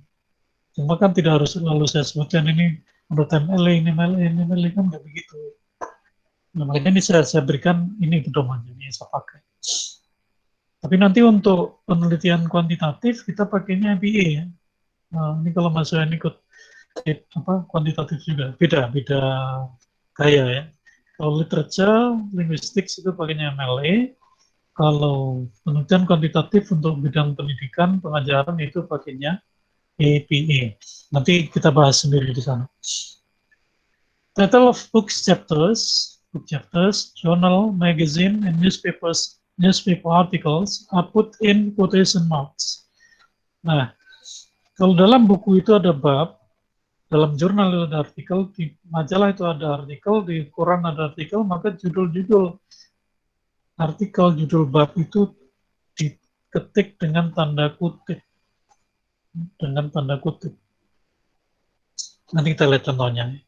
Cuma kan tidak harus lalu saya sebutkan ini menurut MLA kan nggak begitu. Nah, makanya ini saya berikan ini pedomannya, ini saya pakai. Tapi nanti untuk penelitian kuantitatif kita pakainya MBA ya. Nah, ini kalau Mas Soen ikut kuantitatif juga, beda gaya ya. Kalau literature, linguistics itu pakainya MLA. Kalau penelitian kuantitatif untuk bidang pendidikan, pengajaran itu pakainya APA. Nanti kita bahas sendiri di sana. Title of book chapters, journal, magazine, and newspaper articles are put in quotation marks. Nah, kalau dalam buku itu ada bab, dalam jurnal itu ada artikel, di majalah itu ada artikel, di koran ada artikel, maka judul-judul artikel, judul bab itu diketik dengan tanda kutip. Nanti kita lihat contohnya.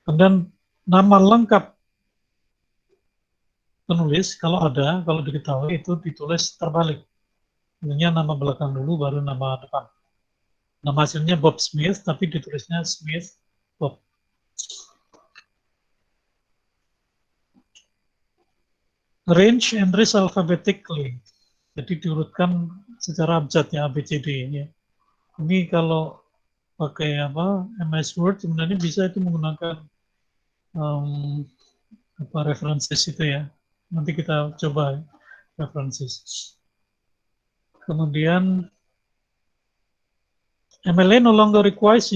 Kemudian nama lengkap penulis, kalau diketahui itu ditulis terbalik. Sebenarnya nama belakang dulu, baru nama depan. Nama hasilnya Bob Smith, tapi ditulisnya Smith Bob. Arrange entries alphabetically. Jadi diurutkan secara abjad ya, ABCD ya. Ini kalau pakai MS Word sebenarnya bisa itu menggunakan references itu ya. Nanti kita coba references. Kemudian MLA no longer requires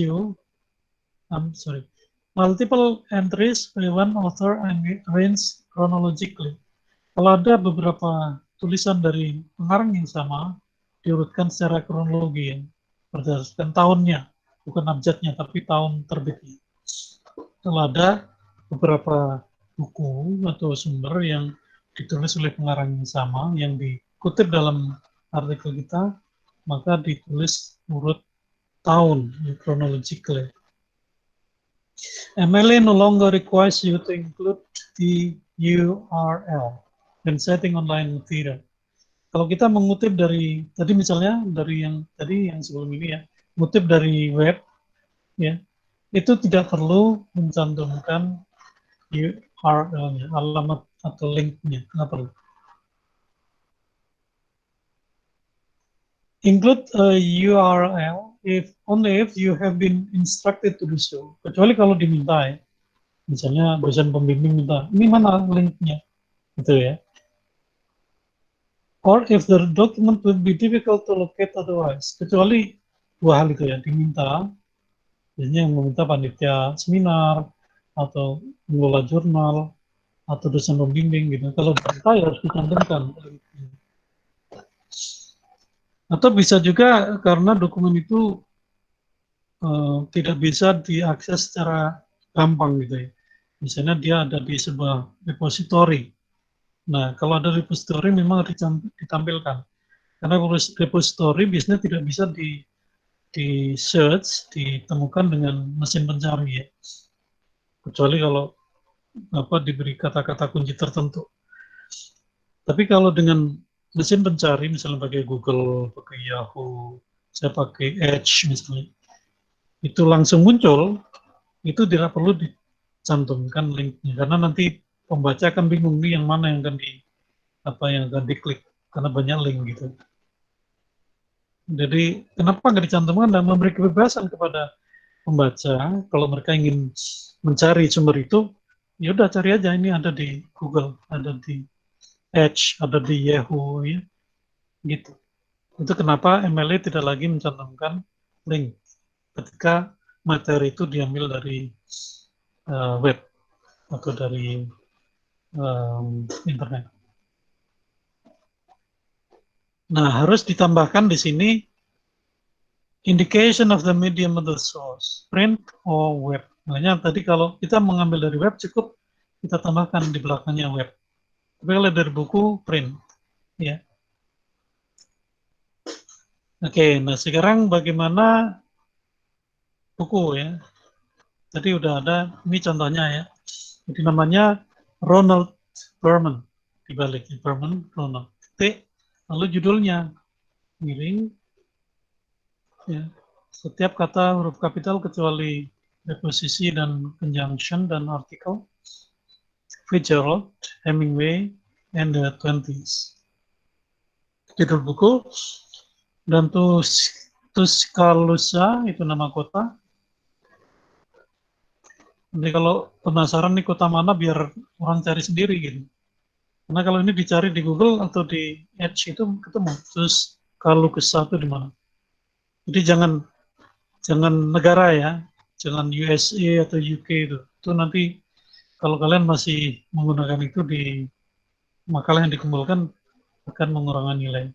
multiple entries by one author and arranged chronologically. Kalau ada beberapa tulisan dari pengarang yang sama, diurutkan secara kronologi ya, berdasarkan tahunnya, bukan abjadnya, tapi tahun terbitnya. Kalau ada beberapa buku atau sumber yang ditulis oleh pengarang yang sama, yang dikutip dalam artikel kita, maka ditulis urut tahun, chronologically. MLA no longer requires you to include the URL when citing online material. Kalau kita mengutip dari tadi misalnya dari yang sebelum ini ya, mengutip dari web ya, itu tidak perlu mencantumkan URL-nya, alamat atau link-nya, nggak perlu. Include a URL only if you have been instructed to do so. Kecuali kalau diminta ya. Misalnya dosen pembimbing minta, ini mana linknya? Gitu ya. Or if the document will be difficult to locate otherwise. Kecuali dua hal itu ya, diminta. Biasanya yang meminta panitia seminar, atau pengelola jurnal, atau dosen pembimbing gitu. Kalau diminta ya harus dicantumkan linknya. Atau bisa juga karena dokumen itu tidak bisa diakses secara gampang gitu ya. Misalnya dia ada di sebuah repository. Nah, kalau ada repository memang ditampilkan. Karena repository biasanya tidak bisa di search, ditemukan dengan mesin pencari ya. Kecuali kalau diberi kata-kata kunci tertentu. Tapi kalau dengan mesin pencari, misalnya pakai Google, pakai Yahoo, saya pakai Edge misalnya, itu langsung muncul, itu tidak perlu dicantumkan linknya, karena nanti pembaca akan bingung nih yang mana yang akan diklik, karena banyak link gitu. Jadi kenapa nggak dicantumkan dan memberi kebebasan kepada pembaca kalau mereka ingin mencari sumber itu, ya udah cari aja, ini ada di Google, ada di Edge, ada di Yahoo, ya gitu. Itu kenapa MLA tidak lagi mencantumkan link ketika materi itu diambil dari web atau dari internet. Nah, harus ditambahkan di sini indication of the medium of the source, print or web. Makanya tadi kalau kita mengambil dari web cukup kita tambahkan di belakangnya web. Tapi kalau dari buku print, ya. Oke, nah sekarang bagaimana buku ya? Tadi udah ada, ini contohnya ya. Jadi namanya Ronald Berman, dibalik Berman Ronald. Lalu judulnya miring. Ya, setiap kata huruf kapital kecuali preposisi dan conjunction dan artikel. Fitzgerald, Hemingway, and the 20s. Judul buku. Dan Tuscaloosa itu nama kota. Nanti kalau penasaran nih kota mana biar orang cari sendiri gitu. Karena kalau ini dicari di Google atau di Edge itu ketemu. Terus kalau ke satu di mana? Jadi jangan negara ya, jangan USA atau UK itu. Itu nanti kalau kalian masih menggunakan itu di makalah yang dikumpulkan akan mengurangi nilai.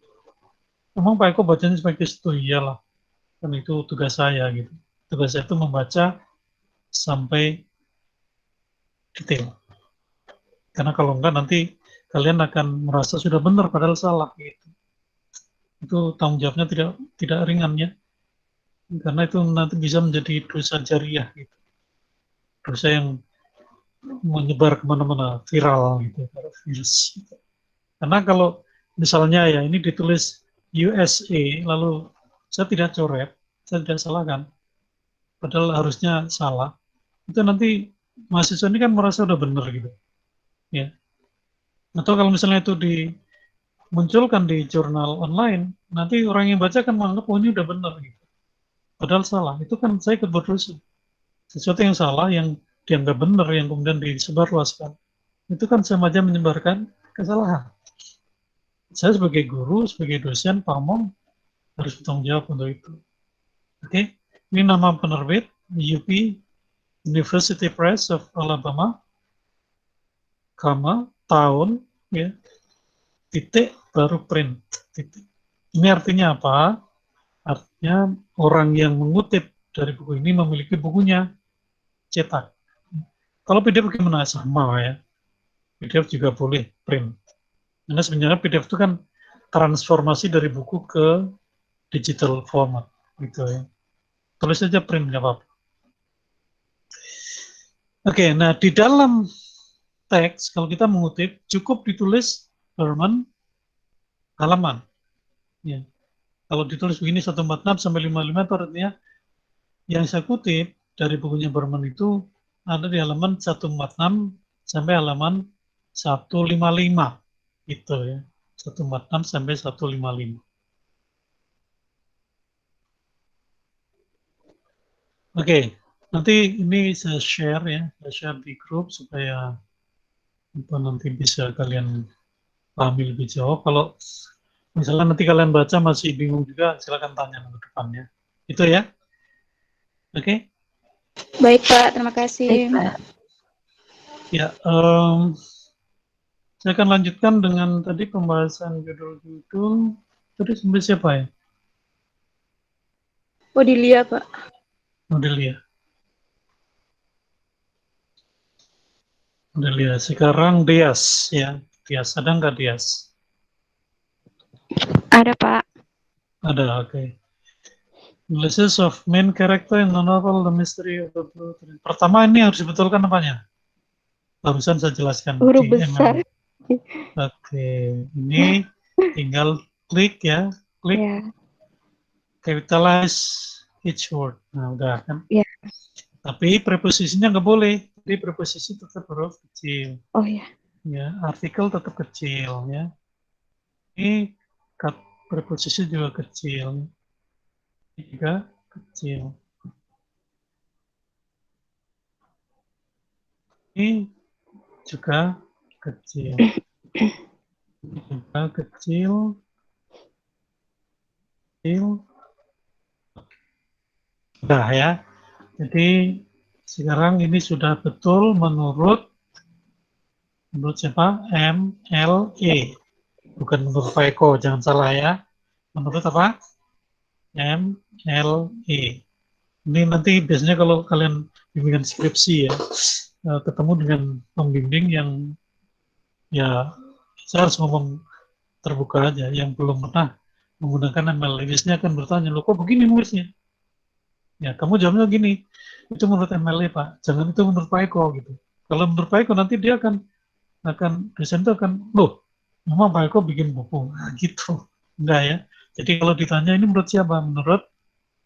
Emang Pak Eko bacanya seperti itu? Iyalah, kan itu tugas saya gitu. Tugas saya itu membaca sampai detail. Karena kalau enggak nanti kalian akan merasa sudah benar padahal salah gitu. Itu tanggung jawabnya tidak ringan ya. Karena itu nanti bisa menjadi dosa jariah gitu. Dosa yang menyebar kemana-mana, viral gitu, virus. Gitu. Karena kalau misalnya ya ini ditulis USA, lalu saya tidak coret, saya tidak salahkan, padahal harusnya salah. Itu nanti mahasiswa ini kan merasa udah benar gitu, ya. Atau kalau misalnya itu dimunculkan di jurnal online, nanti orang yang baca kan menganggap oh ini udah benar gitu. Padahal salah. Itu kan saya ikut berdosa. Sesuatu yang salah yang dianggap benar yang kemudian disebarluaskan. Itu kan sama aja menyebarkan kesalahan. Saya sebagai guru, sebagai dosen, pamong harus bertanggung jawab untuk itu. Oke, ini nama penerbit UP University Press of Alabama, tahun, ya, titik baru print. Titik. Ini artinya apa? Artinya orang yang mengutip dari buku ini memiliki bukunya cetak. Kalau PDF bagaimana? Sama ya. PDF juga boleh print. Karena sebenarnya PDF itu kan transformasi dari buku ke digital format, gitu ya. Tulis saja print, nggak apa-apa. Oke, nah di dalam teks, kalau kita mengutip, cukup ditulis Berman halaman. Ya. Kalau ditulis begini 146 sampai 55 itu artinya yang saya kutip dari bukunya Berman itu ada di halaman 146 sampai halaman 155. Gitu ya, 146 sampai 155. Oke, nanti ini saya share ya, saya share di grup supaya nanti bisa kalian pahami lebih jauh. Kalau misalnya nanti kalian baca masih bingung juga, silakan tanya ke depannya. Itu ya. Oke. Baik Pak, terima kasih. Baik, Pak. Ya, saya akan lanjutkan dengan tadi pembahasan judul-judul. Tadi sampai siapa ya? Odilia Pak. Odilia. Odilia. Sekarang Dias ya. Dias, ada nggak Dias? Ada Pak. Ada, oke. Analysis of main character in the novel The Mystery of the Blue Train. Pertama ini harus dibetulkan apanya? Barusan saya jelaskan Huruf di besar. ML. Oke, ini tinggal klik ya, klik Ya, capitalize each word. Nah, udah kan. ya. Tapi preposisinya nggak boleh. Jadi preposisi tetap huruf kecil. Oh ya. Ya, artikel tetap kecil ya. Ini preposisi juga kecil. Ini juga kecil. Ini juga kecil. Ini juga kecil. Kecil. Udah ya. Jadi sekarang ini sudah betul menurut siapa? MLE. Bukan menurut Pak Eko, jangan salah ya. Menurut apa? MLE. Ini nanti biasanya kalau kalian bimbingan skripsi ya, ketemu dengan pembimbing yang ya saya harus ngomong terbuka aja, yang belum pernah menggunakan MLE. Biasanya akan bertanya, loh kok begini nulisnya? Ya, kamu jawabnya gini, itu menurut MLE Pak, jangan itu menurut Pak Eko gitu. Kalau menurut Pak Eko nanti dia akan dosen itu akan, loh, memang Pak Eko bikin buku, nah, gitu. Enggak ya. Jadi kalau ditanya ini menurut siapa? Menurut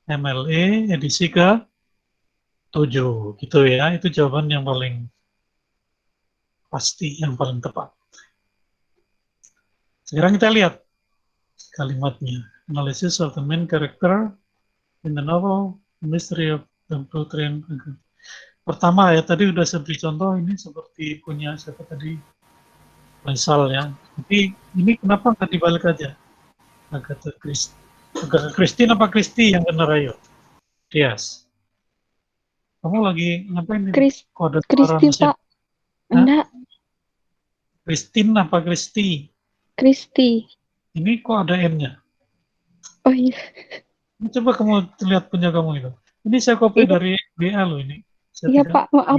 MLE edisi ke-7, gitu ya. Itu jawaban yang paling pasti, yang paling tepat. Sekarang kita lihat kalimatnya. Analysis of the main character in the novel Mystery of the Blue Train. Pertama ya, tadi udah saya beri contoh, ini seperti punya siapa tadi? Faisal ya. Jadi ini kenapa nggak dibalik aja? Agatha Christie apa Christie yang benar ayo? Dias. Kamu lagi ngapain ini? Kok ada suara Kristi mesin? Pak. Enggak, Christine apa Christie? Kristi. Ini kok ada N-nya? Oh iya. Coba kamu lihat punya kamu itu. Ini saya copy Iya. dari WA loh ini. Saya Iya tidak- Pak, maaf.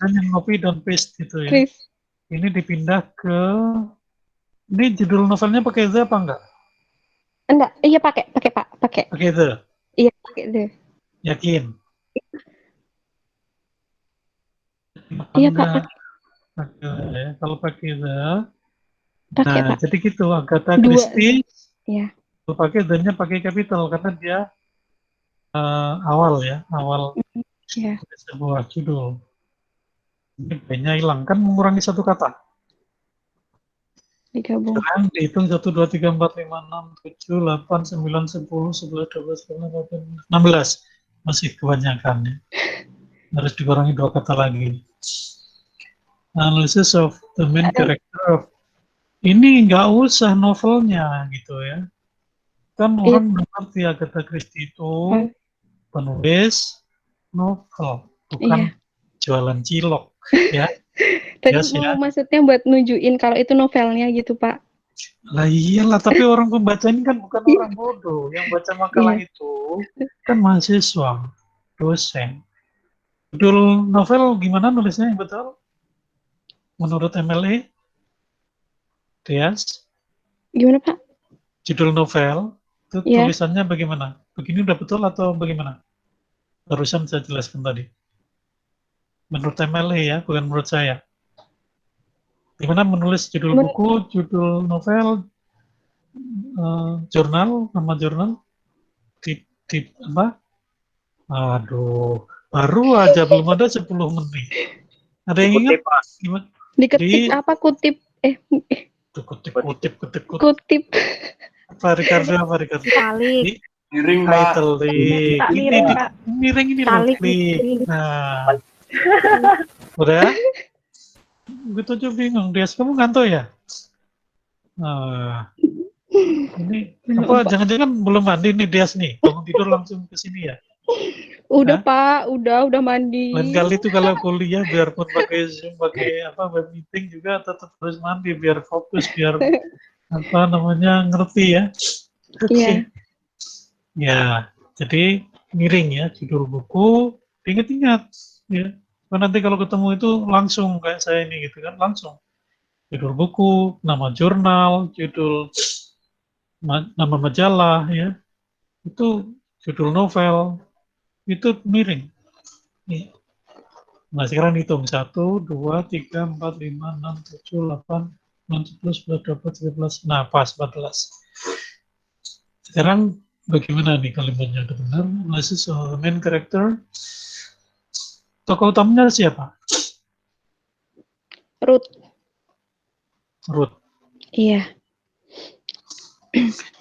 Hanya copy dan paste gitu ya. Kris. Ini dipindah ke, ini judul novelnya pakai the apa enggak? Enggak, iya pakai Pak, pakai. Pakai the, Iya, pakai deh. yakin? Iya Pak, Enggak. pakai. Pakai the, ya. Kalau pakai the, Pakai nah Pak. jadi gitu Agatha Dua. Christie. Iya. Kalau pakai the-nya pakai capital karena dia awal ya, awal Iya. sebuah judul. Ini B-nya hilang kan mengurangi satu kata. Digabung. Sekarang dihitung 1, 2, 3, 4, 5, 6, 7, 8, 9, 10, 11, 12, 13, 16. Masih kebanyakan ya. Harus dikurangi 2 kata lagi. Analysis of the main character of. Ini nggak usah novelnya gitu ya. Kan orang ngerti Agatha Christie itu penulis novel, bukan jualan cilok ya. Tadi Yes, mau ya. maksudnya buat nunjukin kalau itu novelnya gitu Pak. Lah iyalah, tapi orang pembaca ini kan bukan orang bodoh. Yang baca makalah itu kan mahasiswa, dosen. Judul novel gimana nulisnya yang betul? Menurut MLE? Tias? Gimana Pak? Judul novel itu Iya. tulisannya bagaimana? Begini udah betul atau bagaimana? Barusan saya jelaskan tadi. Menurut MLE ya, bukan menurut saya. Gimana menulis judul buku, judul novel, jurnal, nama jurnal, di apa? Aduh, baru aja belum ada 10 menit. Ada yang ingat? Gimana? Diketik apa kutip? Kutip. Apa Ricardo? Tali. Miring, Title Tak ini miring ini loh, klik. Nah, udah? Gitu aja bingung. Dias, kamu ngantuk ya? Nah, ini apa? Jangan-jangan belum mandi nih Dias nih. Bangun tidur langsung ke sini ya? Udah Pak, udah mandi. Lain kali itu kalau kuliah biarpun pakai Zoom, pakai apa web meeting juga tetap harus mandi biar fokus, biar apa namanya ngerti ya. Iya. Ya, jadi miring ya judul buku, ingat-ingat ya. Nanti kalau ketemu itu langsung kayak saya ini gitu kan, langsung judul buku, nama jurnal, judul nama majalah ya, itu judul novel, itu miring. Ya. Nah, sekarang hitung 1, 2, 3, 4, 5, 6, 7, 8, 9, 10, 11, 12, 13. Nah, pas 14. Sekarang bagaimana nih kalimatnya? Udah benar? Analysis of main character. Tokoh utamanya siapa? Ruth. Ruth. Iya.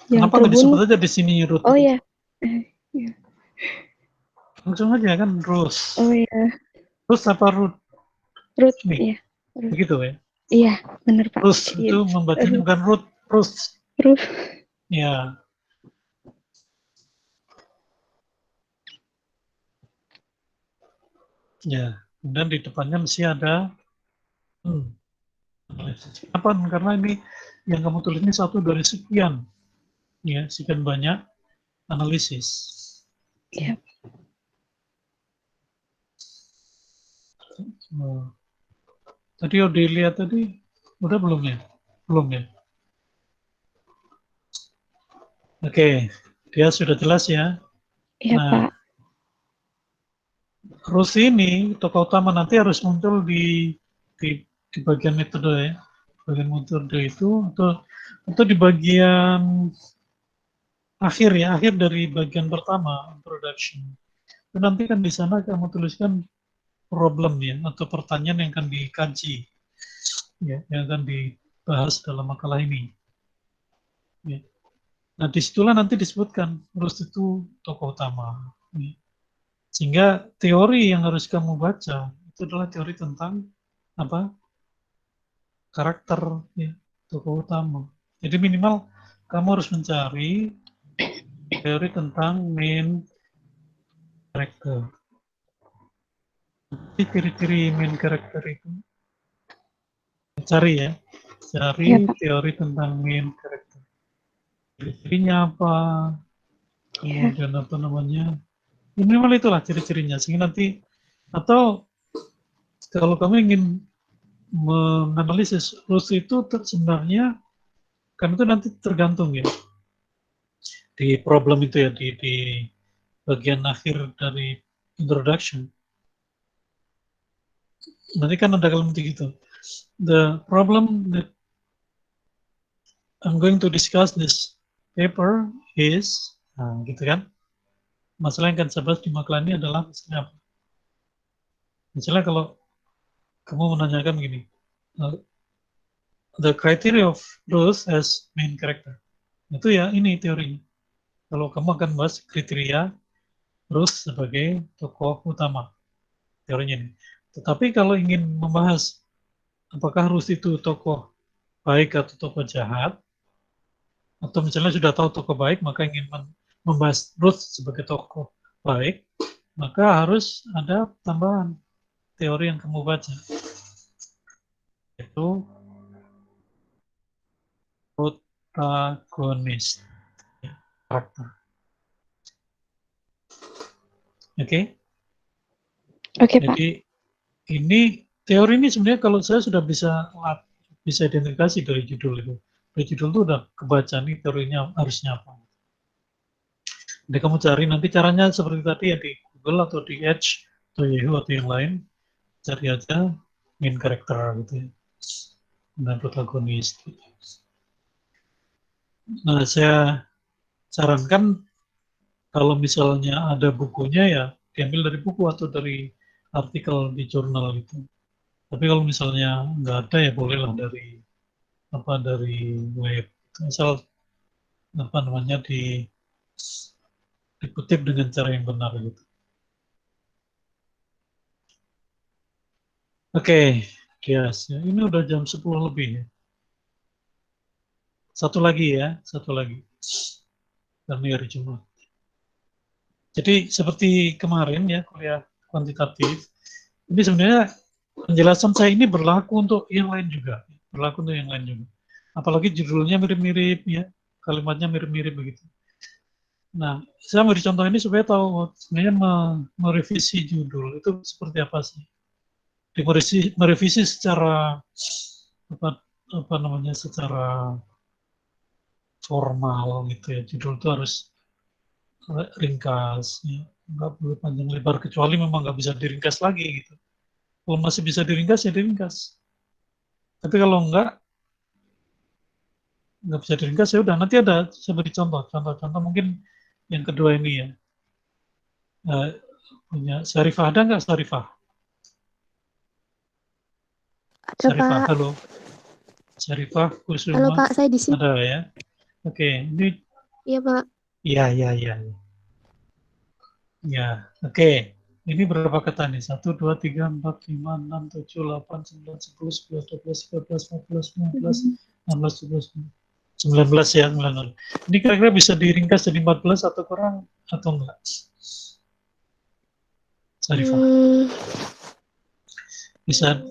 Yang Kenapa nggak disebut terbunuh. aja di sini Ruth? Oh ya. Iya. Langsung aja kan Rose. Oh ya. Rose apa Ruth? Ruth. Nih, Iya. Ruth. begitu ya. Iya, benar Pak. Rose Iya. itu membacanya Ruth. bukan Ruth, Rose. Ruth. Ya. Ya. Kemudian di depannya mesti ada apa? Karena ini yang kamu tulis ini satu dari sekian, ya, sekian banyak analisis. Iya. Oh. Tadi udah dilihat tadi, udah belum ya? Belum ya? Oke, dia sudah jelas ya. Iya Nah, Pak. Ruth ini tokoh utama nanti harus muncul di bagian metode ya. Bagian metode itu atau di bagian akhir ya, akhir dari bagian pertama introduction. Dan nanti kan di sana kamu tuliskan problem ya atau pertanyaan yang akan dikaji ya, yang akan dibahas dalam makalah ini. Ya. Nah, disitulah nanti disebutkan Ruth itu tokoh utama. Ya. Sehingga teori yang harus kamu baca itu adalah teori tentang apa? Karakter ya, tokoh utama. Jadi minimal kamu harus mencari teori tentang main character. Jadi ciri-ciri main character itu cari ya, cari Iya Pak. teori tentang main character. Ciri-cirinya apa? Iya. Kemudian apa namanya? Minimal itulah ciri-cirinya. Sehingga nanti atau kalau kamu ingin menganalisis rules itu sebenarnya kan itu nanti tergantung ya di problem itu ya di bagian akhir dari introduction. Nanti kan ada kalimat gitu. The problem that I'm going to discuss this paper is, nah, gitu kan? Masalah yang akan saya bahas di makalah ini adalah misalnya apa? Misalnya kalau kamu menanyakan gini, the criteria of Rose as main character. Itu ya ini teorinya. Kalau kamu akan bahas kriteria Rose sebagai tokoh utama, teorinya ini. Tetapi kalau ingin membahas apakah Rose itu tokoh baik atau tokoh jahat, atau misalnya sudah tahu tokoh baik, maka ingin membahas Ruth sebagai tokoh baik, maka harus ada tambahan teori yang kamu baca, yaitu protagonis karakter. Oke? Oke Pak. Jadi ini teori ini sebenarnya kalau saya sudah bisa identifikasi dari judul itu. Dari judul itu udah kebaca nih teorinya harusnya apa. Jadi kamu cari nanti caranya seperti tadi ya di Google atau di Edge atau Yahoo atau yang lain, cari aja main character gitu ya, dan protagonis. Gitu. Nah, saya sarankan kalau misalnya ada bukunya ya diambil dari buku atau dari artikel di jurnal itu. Tapi kalau misalnya nggak ada ya bolehlah dari web. Misal apa namanya dikutip dengan cara yang benar gitu. Oke, yes. Ya, ini udah jam 10 lebih ya. Satu lagi. Karena hari Jumat. Jadi seperti kemarin ya kuliah kuantitatif, ini sebenarnya penjelasan saya ini berlaku untuk yang lain juga. Apalagi judulnya mirip-mirip ya, kalimatnya mirip-mirip begitu. Nah, saya beri contoh ini supaya tahu sebenarnya merevisi judul itu seperti apa sih. Merevisi secara apa namanya secara formal gitu ya. Judul itu harus ringkas, ya. Nggak boleh panjang lebar kecuali memang nggak bisa diringkas lagi gitu. Kalau masih bisa diringkas ya diringkas. Tapi kalau nggak bisa diringkas ya udah. Nanti ada saya beri contoh mungkin yang kedua ini ya. Eh, punya Syarifah, ada nggak Syarifah? Ada Syarifah, Pak. halo. Syarifah, Halo Kusuma, Pak, saya di sini. ada ya? Oke, ini Iya Pak. ya. Ya, oke. Ini berapa kata nih? 1, 2, 3, 4, 5, 6, 7, 8, 9, 10, 11, 12, 13, 14, 15, 16, 17, 19 ya, 19. Ini kira-kira bisa diringkas jadi 14 atau kurang atau enggak? Sarifah. Bisa.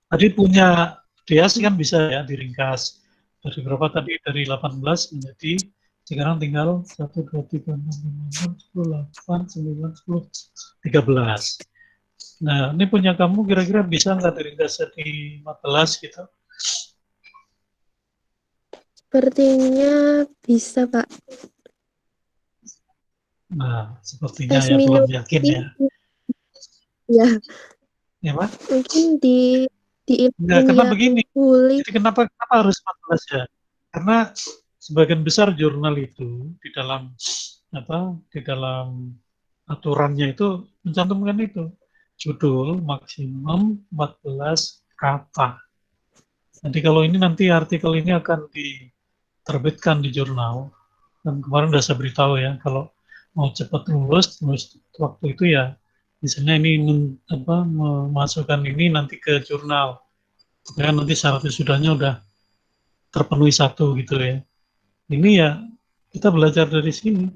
Tadi punya Dias kan bisa ya diringkas. Dari berapa tadi? Dari 18 menjadi sekarang tinggal 1, 2, 3, 6, 5, 6, 10, 8, 9, 10, 13. Nah, ini punya kamu kira-kira bisa nggak diringkas jadi 14 gitu? Sepertinya bisa Pak. Nah, sepertinya ya Minum belum yakin ya. ya. Ya, Pak? Mungkin Enggak, karena begini. Huli. Jadi kenapa harus 14 ya? Karena sebagian besar jurnal itu di dalam aturannya itu mencantumkan itu judul maksimum 14 kata. Jadi kalau ini nanti artikel ini akan diterbitkan di jurnal, dan kemarin sudah saya beritahu ya, kalau mau cepat lulus waktu itu ya, misalnya ini memasukkan ini nanti ke jurnal, ya nanti syarat wisudanya udah terpenuhi satu gitu ya. Ini ya kita belajar dari sini,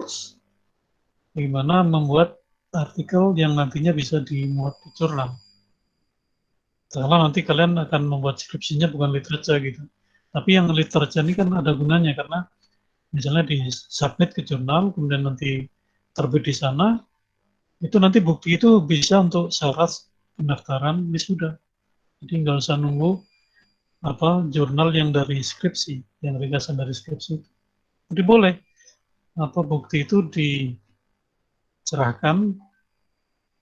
bagaimana membuat artikel yang nantinya bisa dimuat di jurnal. Karena nanti kalian akan membuat skripsinya bukan literatur gitu. Tapi yang literatur ini kan ada gunanya karena misalnya di submit ke jurnal, kemudian nanti terbit di sana, itu nanti bukti itu bisa untuk syarat pendaftaran wisuda. Jadi nggak usah nunggu jurnal yang dari skripsi, yang ringkasan dari skripsi. Jadi boleh bukti itu diserahkan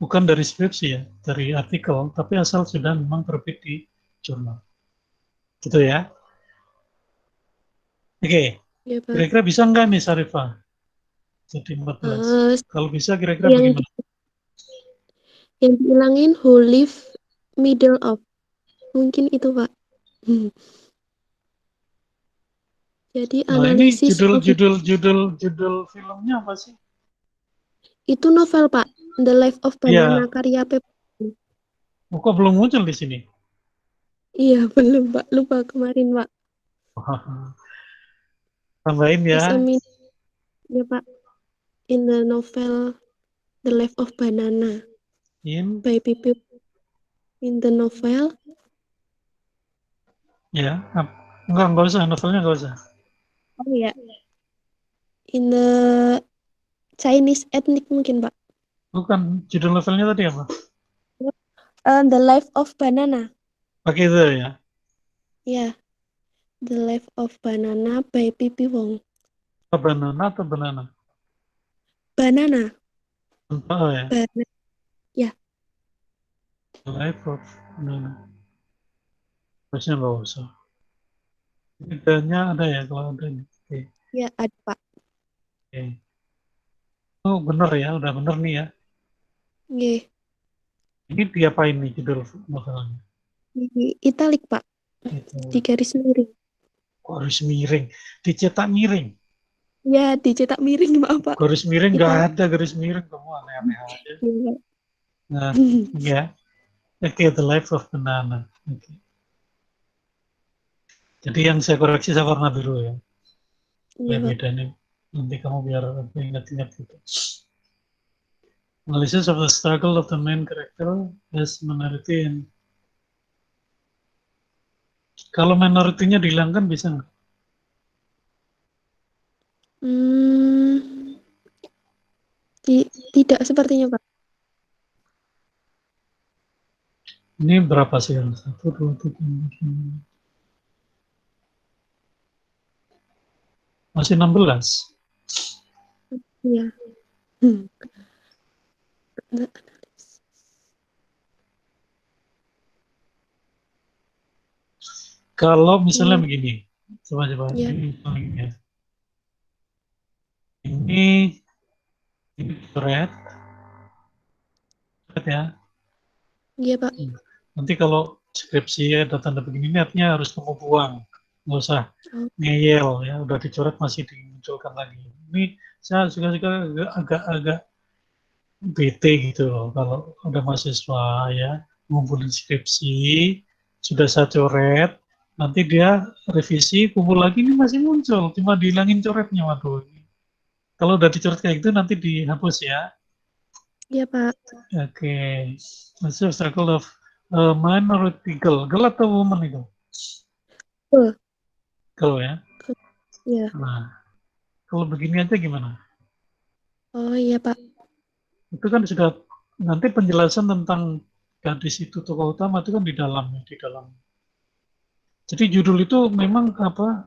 bukan dari skripsi ya, dari artikel, tapi asal sudah memang terbit di jurnal. Gitu ya. Oke. Ya, Pak. Kira-kira bisa nggak nih Sarifah? Jadi 14. Kalau bisa kira-kira bagaimana? Yang dihilangin who live middle of. Mungkin itu, Pak. Jadi Nah, ini analisis judul filmnya apa sih? itu novel, Pak. The Life of Banana Iya. karya Pep. Kok belum muncul di sini? Iya, belum, Pak. Lupa kemarin, Pak. Tambahin ya. Ya, Pak. In the novel The Life of Banana by Pipi. In the novel. Ya, enggak usah, novelnya enggak usah. Oh ya. In the Chinese ethnic mungkin, Pak. Bukan, judul novelnya tadi apa? The Life of Banana. Pakai itu ya? Ya. The Life of Banana by Pipi Wong. Banana atau banana? Banana. Oh ya. Banana. Ya. The Life of Banana. Harusnya nggak usah. Bedanya ada ya kalau ada ini. Oke. Ya, ada, Pak. Oke. Oh, bener ya, udah bener nih ya. Nggih. Ini diapain nih judul novelnya? Di italik, Pak. Gitu. Di garis miring. Kok harus miring? Dicetak miring? Ya, dicetak miring, maaf, Pak. Garis miring nggak ada garis miring, kamu aneh-aneh aja. Ya. Nah, ya. Oke, The Life of Banana. Oke. Jadi yang saya koreksi saya warna biru ya. Iya, Pak. Beda nih. Nanti kamu biar ingat-ingat gitu. Analysis of the struggle of the main character as minority and kalau minoritinya dihilangkan bisa nggak? Tidak sepertinya, Pak. Ini berapa sih? 1, 2, 3, 4, 5. Masih 16. Iya. Kalau misalnya begini, coba Iya. ya. Ini red ya. Iya, Pak. Nanti kalau skripsi ada tanda begini ini artinya harus kamu buang, nggak usah Oh, ngeyel ya. Udah dicoret masih dimunculkan lagi. Ini saya suka agak bete gitu loh kalau ada mahasiswa ya ngumpulin skripsi sudah saya coret nanti dia revisi kumpul lagi ini masih muncul cuma dihilangin coretnya waduh kalau udah dicoret kayak gitu nanti dihapus ya. iya, Pak. Oke, masih circle of minority girl atau woman itu Betul. girl ya. Iya. Nah kalau begini aja gimana, Oh, iya, Pak. itu kan sudah nanti penjelasan tentang gadis itu tokoh utama itu kan di dalam. Jadi judul itu memang apa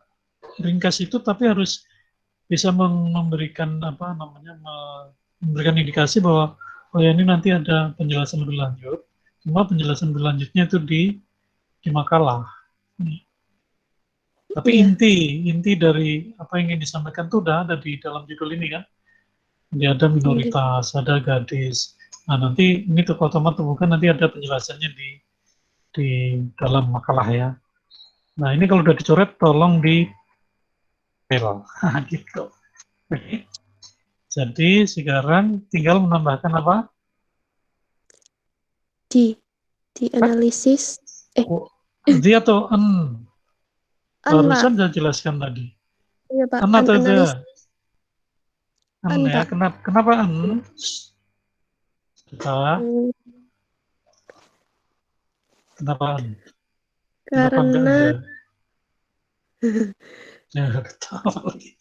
ringkas itu tapi harus bisa memberikan apa namanya memberikan indikasi bahwa oh ya ini nanti ada penjelasan lebih lanjut. Cuma penjelasan berlanjutnya itu di makalah. Tapi Iya. inti dari apa yang ingin disampaikan itu udah ada di dalam judul ini kan. Dia ada minoritas, ada gadis. Nah nanti ini tokoh utama atau bukan nanti ada penjelasannya di dalam makalah ya. Nah ini kalau udah dicoret tolong di pel gitu. Jadi sekarang tinggal menambahkan apa? Di analisis. Di atau en? Barusan Pak. saya jelaskan tadi. Iya, Pak. En atau the? En En, ya. Pak. Kenapa en? Kenapa en? Karena ya ketawa lagi.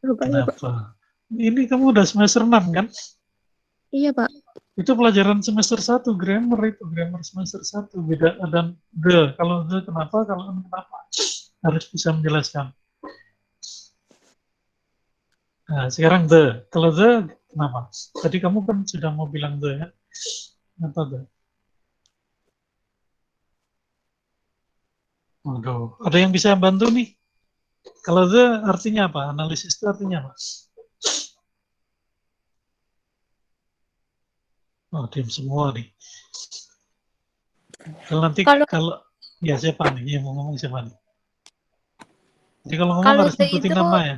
apa ya, Pak? Kenapa? Ini kamu udah semester 6 kan? Iya, Pak. Itu pelajaran semester 1 grammar semester 1 beda dan the. Kalau the kenapa? Kalau en kenapa? Harus bisa menjelaskan. Nah, sekarang the. Kalau the kenapa? Tadi kamu kan sudah mau bilang the ya. Kenapa the? Waduh, ada yang bisa bantu nih? Kalau the artinya apa? Analisis itu artinya apa? Oh, diam semua nih. Kalau nanti kalau ya siapa nih yang mau ngomong siapa nih? Jadi kalau ngomong harus nyebutin nama ya.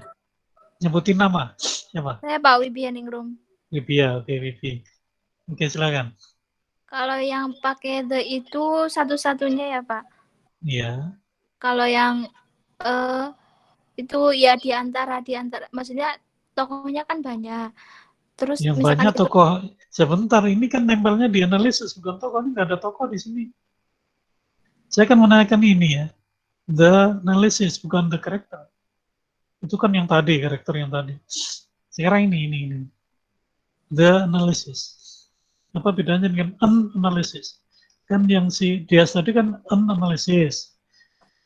Nyebutin nama. Siapa? Saya Pak Wibi Ningrum. Wibia, oke Wibi. Oke, silakan. Kalau yang pakai the itu satu-satunya ya, Pak? Iya. Kalau yang itu ya di antara maksudnya tokohnya kan banyak. Terus yang banyak tokoh sebentar ini kan nempelnya di analisis bukan tokoh, ini nggak ada tokoh di sini. Saya akan menanyakan ini ya. The analysis bukan the character. Itu kan yang tadi, karakter yang tadi. Sekarang ini. The analysis. Apa bedanya dengan an analysis? Kan yang si Dias tadi kan an analysis.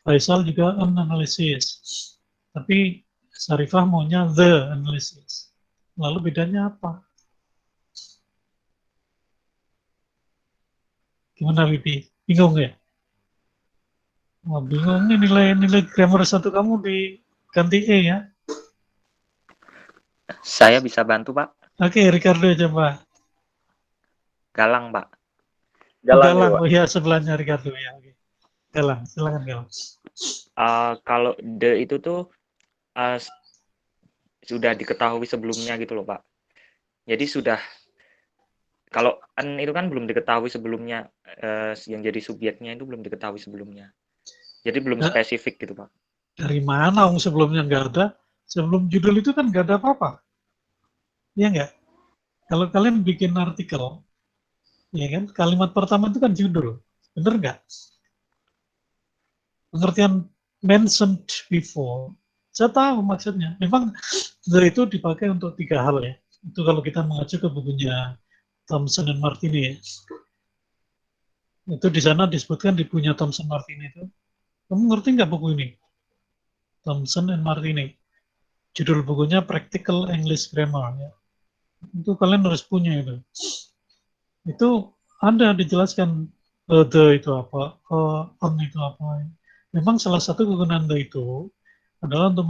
Faisal juga an analysis. Tapi Sarifah maunya the analysis. Lalu bedanya apa? Gimana Bibi? Bingung ya? Wah, bingung nih nilai grammar 1 kamu diganti E ya? Saya bisa bantu, Pak. Oke, Ricardo coba. Galang, Pak. Galang. Oh ya, sebelahnya Ricardo ya. Oke. Galang, silakan Galang. Kalau the itu tuh sudah diketahui sebelumnya gitu loh, Pak. Jadi sudah, kalau an itu kan belum diketahui sebelumnya, yang jadi subjeknya itu belum diketahui sebelumnya. Jadi belum spesifik gitu, Pak. Dari mana sebelumnya nggak ada? Sebelum judul itu kan nggak ada apa-apa. Iya nggak? Kalau kalian bikin artikel, ya kan, kalimat pertama itu kan judul. Bener nggak? Pengertian mentioned before, saya tahu maksudnya. Memang itu dipakai untuk 3 hal ya. Itu kalau kita mengacu ke bukunya Thomson dan Martini ya. Itu di sana disebutkan di punya Thomson Martini itu. Kamu ngerti nggak buku ini? Thomson and Martini. Judul bukunya Practical English Grammar ya. Itu kalian harus punya itu. Itu ada dijelaskan the itu apa, on itu apa. memang salah satu kegunaan the itu adalah untuk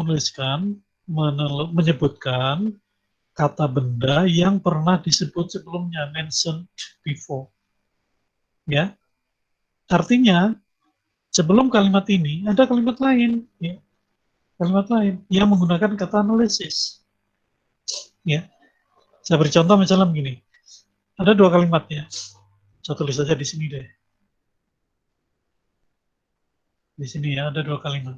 menyebutkan kata benda yang pernah disebut sebelumnya, mentioned before. Ya, artinya sebelum kalimat ini ada kalimat lain, ya, kalimat lain yang menggunakan kata analisis. Ya, saya beri contoh misalnya begini, ada dua kalimat ya, saya tulis saja di sini deh. Di sini ya ada dua kalimat.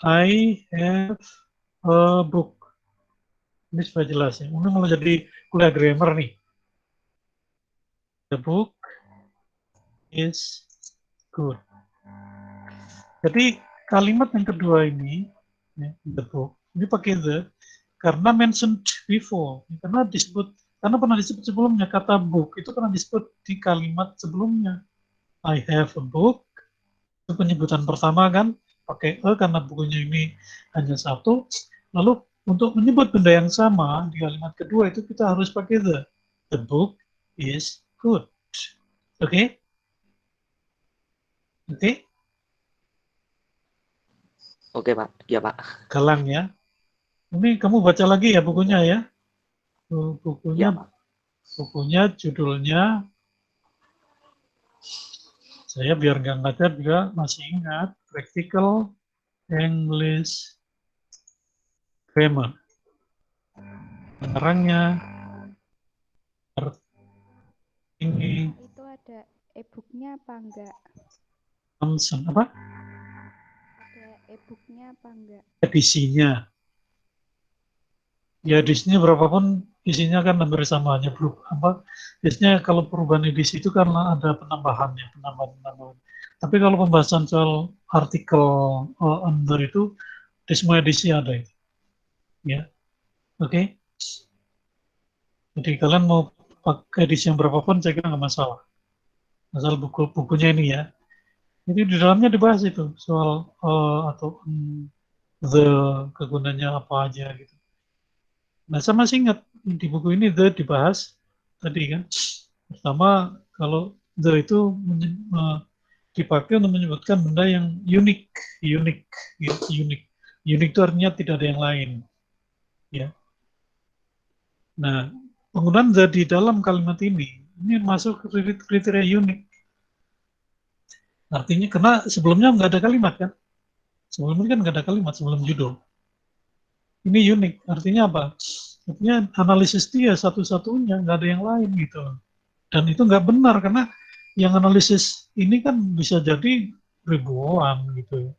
I have a book. Ini supaya jelas ya. Ini mau jadi kuliah grammar nih. The book is good. Jadi kalimat yang kedua ini, ya, the book, ini pakai the karena mentioned before, karena pernah disebut sebelumnya. Kata book itu pernah disebut di kalimat sebelumnya. I have a book, itu penyebutan pertama kan, pakai karena bukunya ini hanya satu. Lalu untuk menyebut benda yang sama di kalimat kedua itu kita harus pakai the. The book is good. Oke? Oke? Oke, Pak. Iya, Pak. Galang ya. Ini kamu baca lagi ya bukunya ya. Iya, Pak. Bukunya judulnya, saya biar nggak ngajar juga masih ingat, Practical English Grammar. Pengarangnya ini Itu ada e-booknya apa enggak? Thompson, apa? Ada e-booknya apa enggak? Edisinya. Ya edisinya berapapun isinya kan hampir sama, hanya belum apa. Biasanya kalau perubahan edisi itu karena ada penambahannya, penambahan. Tapi kalau pembahasan soal artikel under itu di semua edisi ada itu. Ya. Oke. Jadi kalian mau pakai edisi yang berapapun saya kira nggak masalah. Asal bukunya ini ya. Jadi di dalamnya dibahas itu soal atau the kegunaannya apa aja gitu. Nah, saya masih ingat di buku ini the dibahas tadi kan. Pertama, kalau the itu dipakai untuk menyebutkan benda yang unik. Unik itu artinya tidak ada yang lain. Ya. Nah, penggunaan the di dalam kalimat ini masuk kriteria unik. Artinya karena sebelumnya nggak ada kalimat kan. Sebelumnya kan nggak ada kalimat sebelum judul. Ini unik, artinya apa? Artinya analisis dia satu-satunya, nggak ada yang lain gitu. Dan itu nggak benar, karena yang analisis ini kan bisa jadi ribuan gitu.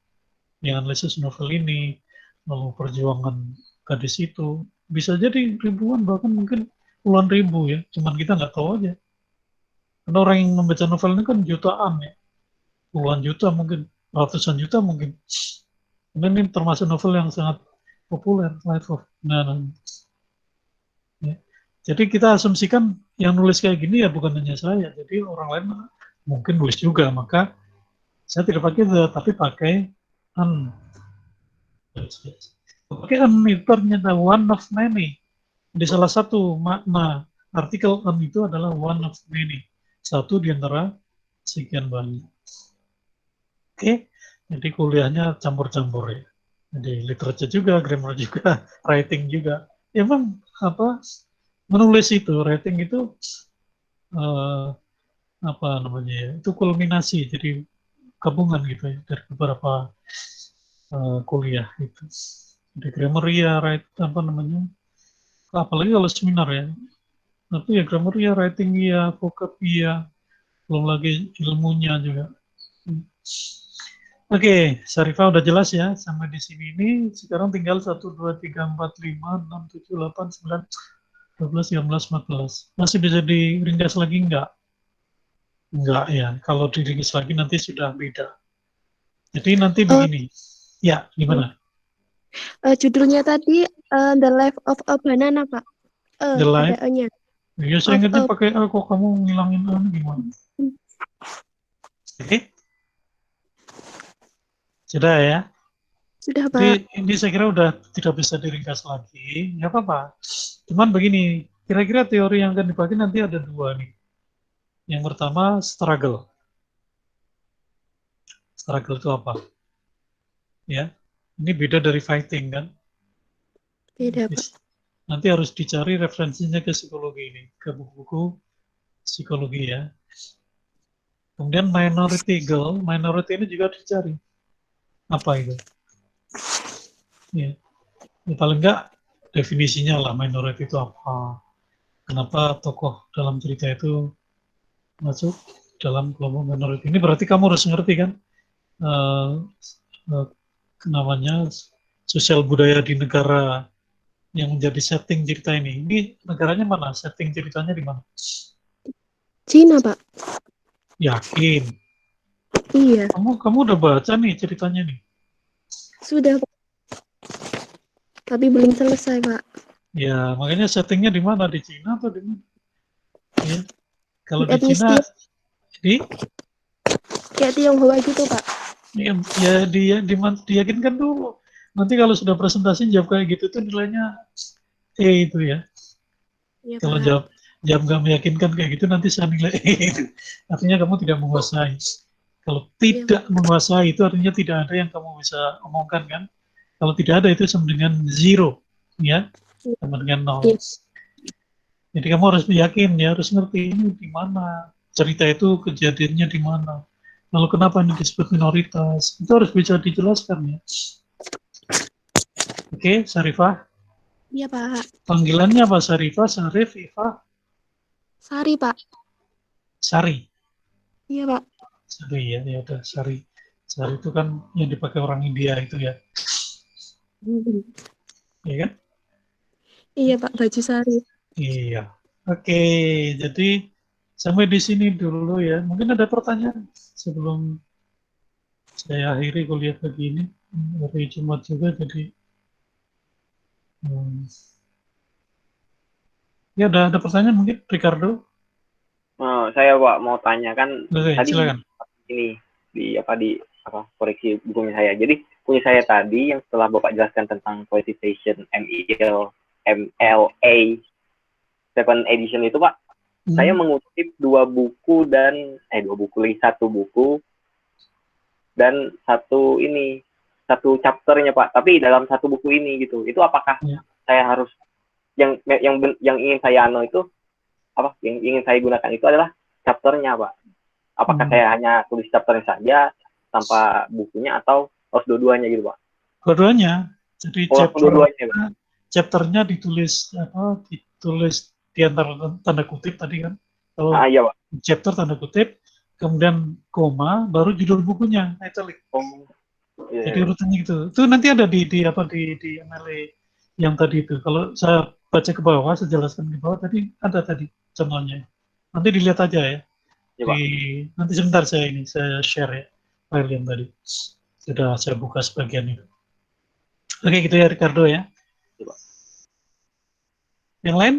Yang analisis novel ini, lalu perjuangan gadis itu, bisa jadi ribuan, bahkan mungkin puluhan ribu ya, cuman kita nggak tahu aja. Karena orang yang membaca novel ini kan jutaan ya, puluhan juta mungkin, ratusan juta mungkin. Karena ini termasuk novel yang sangat populer, Life of Banana. Ya. Jadi kita asumsikan yang nulis kayak gini ya bukan hanya saya, jadi orang lain mungkin nulis juga, maka saya tidak pakai the, tapi pakai an. Pakai an itu ternyata one of many. Di salah satu makna artikel an itu adalah one of many, satu di antara sekian banyak. Oke, jadi kuliahnya campur-campur ya. Jadi literature juga, grammar juga, writing juga. Emang apa menulis itu, writing itu apa namanya ya? Itu kulminasi, jadi gabungan gitu ya dari beberapa kuliah itu. Jadi grammar ya, apa namanya? Apalagi kalau seminar ya. Tapi ya grammar ya, writing ya, vocab ya, belum lagi ilmunya juga. Oke, Syarifah udah jelas ya sampai di sini ini. Sekarang tinggal 1, 2, 3, 4, 5, 6, 7, 8, 9, 12, 13, 14. Masih bisa diringkas lagi enggak? Enggak ya. Kalau diringkas lagi nanti sudah beda. Jadi nanti begini. Ya, gimana? Judulnya tadi The Life of a Banana, Pak. The Life? Ada E-nya. Ya, saya ingatnya pakai A, kok kamu ngilangin A gimana? Oke? Sudah ya? Sudah, Pak. Jadi ini saya kira udah tidak bisa diringkas lagi. Nggak apa-apa. Cuman begini, kira-kira teori yang akan dipakai nanti ada dua nih. Yang pertama, struggle. Struggle itu apa? Ya, ini beda dari fighting kan? Beda, Pak. Nanti harus dicari referensinya ke psikologi ini, ke buku-buku psikologi ya. Kemudian minority goal, minority ini juga dicari. Apa itu? Ya, paling enggak definisinya lah minority itu apa. Kenapa tokoh dalam cerita itu masuk dalam kelompok minority. Ini berarti kamu harus ngerti kan namanya sosial budaya di negara yang menjadi setting cerita ini. Ini negaranya mana? Setting ceritanya di mana? Cina, Pak. Yakin? Iya. Kamu udah baca nih ceritanya nih? Sudah, Pak. Tapi belum selesai, Pak. Ya, makanya settingnya di mana? Di Cina atau di mana? Ya. Kalau di Etnis Cina, di kayak Tionghoa gitu, Pak. ya diyakinkan dulu. Nanti kalau sudah presentasi jawab kayak gitu tuh nilainya E itu ya. Iya, Kalau Pak. jawab nggak meyakinkan kayak gitu nanti saya nilai E itu. Artinya kamu tidak menguasai. Kalau tidak menguasai itu artinya tidak ada yang kamu bisa omongkan kan. Kalau tidak ada itu sama dengan zero, ya, sama dengan nol. Jadi kamu harus yakin ya, harus ngerti ini di mana cerita itu kejadiannya di mana. Lalu kenapa ini disebut minoritas? Itu harus bisa dijelaskan ya. Oke, Sarifah. Iya, Pak. Panggilannya apa Sarifah, Sarif, Iva? Sari, Pak. Sari. Iya, Pak. Sari ya, ya udah Sari. Sari itu kan yang dipakai orang India itu ya. Iya kan? Iya, Pak, baju sari. Iya. Oke, jadi sampai di sini dulu ya. Mungkin ada pertanyaan sebelum saya akhiri kuliah pagi ini. Hari Jumat juga jadi ya ada pertanyaan mungkin Ricardo? Oh, saya Pak mau tanya kan tadi silakan. Ini di koreksi bukunya saya. Jadi punya saya tadi yang setelah Bapak jelaskan tentang Politicization MLA 7 edition itu Pak, saya mengutip dua buku satu buku dan satu chapternya Pak. Tapi dalam satu buku ini gitu, itu apakah saya harus yang ingin saya itu yang ingin saya gunakan itu adalah chapternya Pak? Apakah saya hanya tulis chapternya saja tanpa bukunya atau harus dua-duanya gitu Pak? Dua-duanya. Jadi chapternya ditulis di antara tanda kutip tadi kan. Iya Pak. Chapter tanda kutip, kemudian koma, baru judul bukunya italic. Jadi urutannya gitu. Itu nanti ada di MLA yang tadi itu. Kalau saya baca ke bawah, saya jelaskan ke bawah tadi ada tadi contohnya. Nanti dilihat aja ya. Nanti sebentar saya share ya file yang tadi. Sudah saya buka sebagian itu. Oke gitu ya Ricardo ya. Yang lain?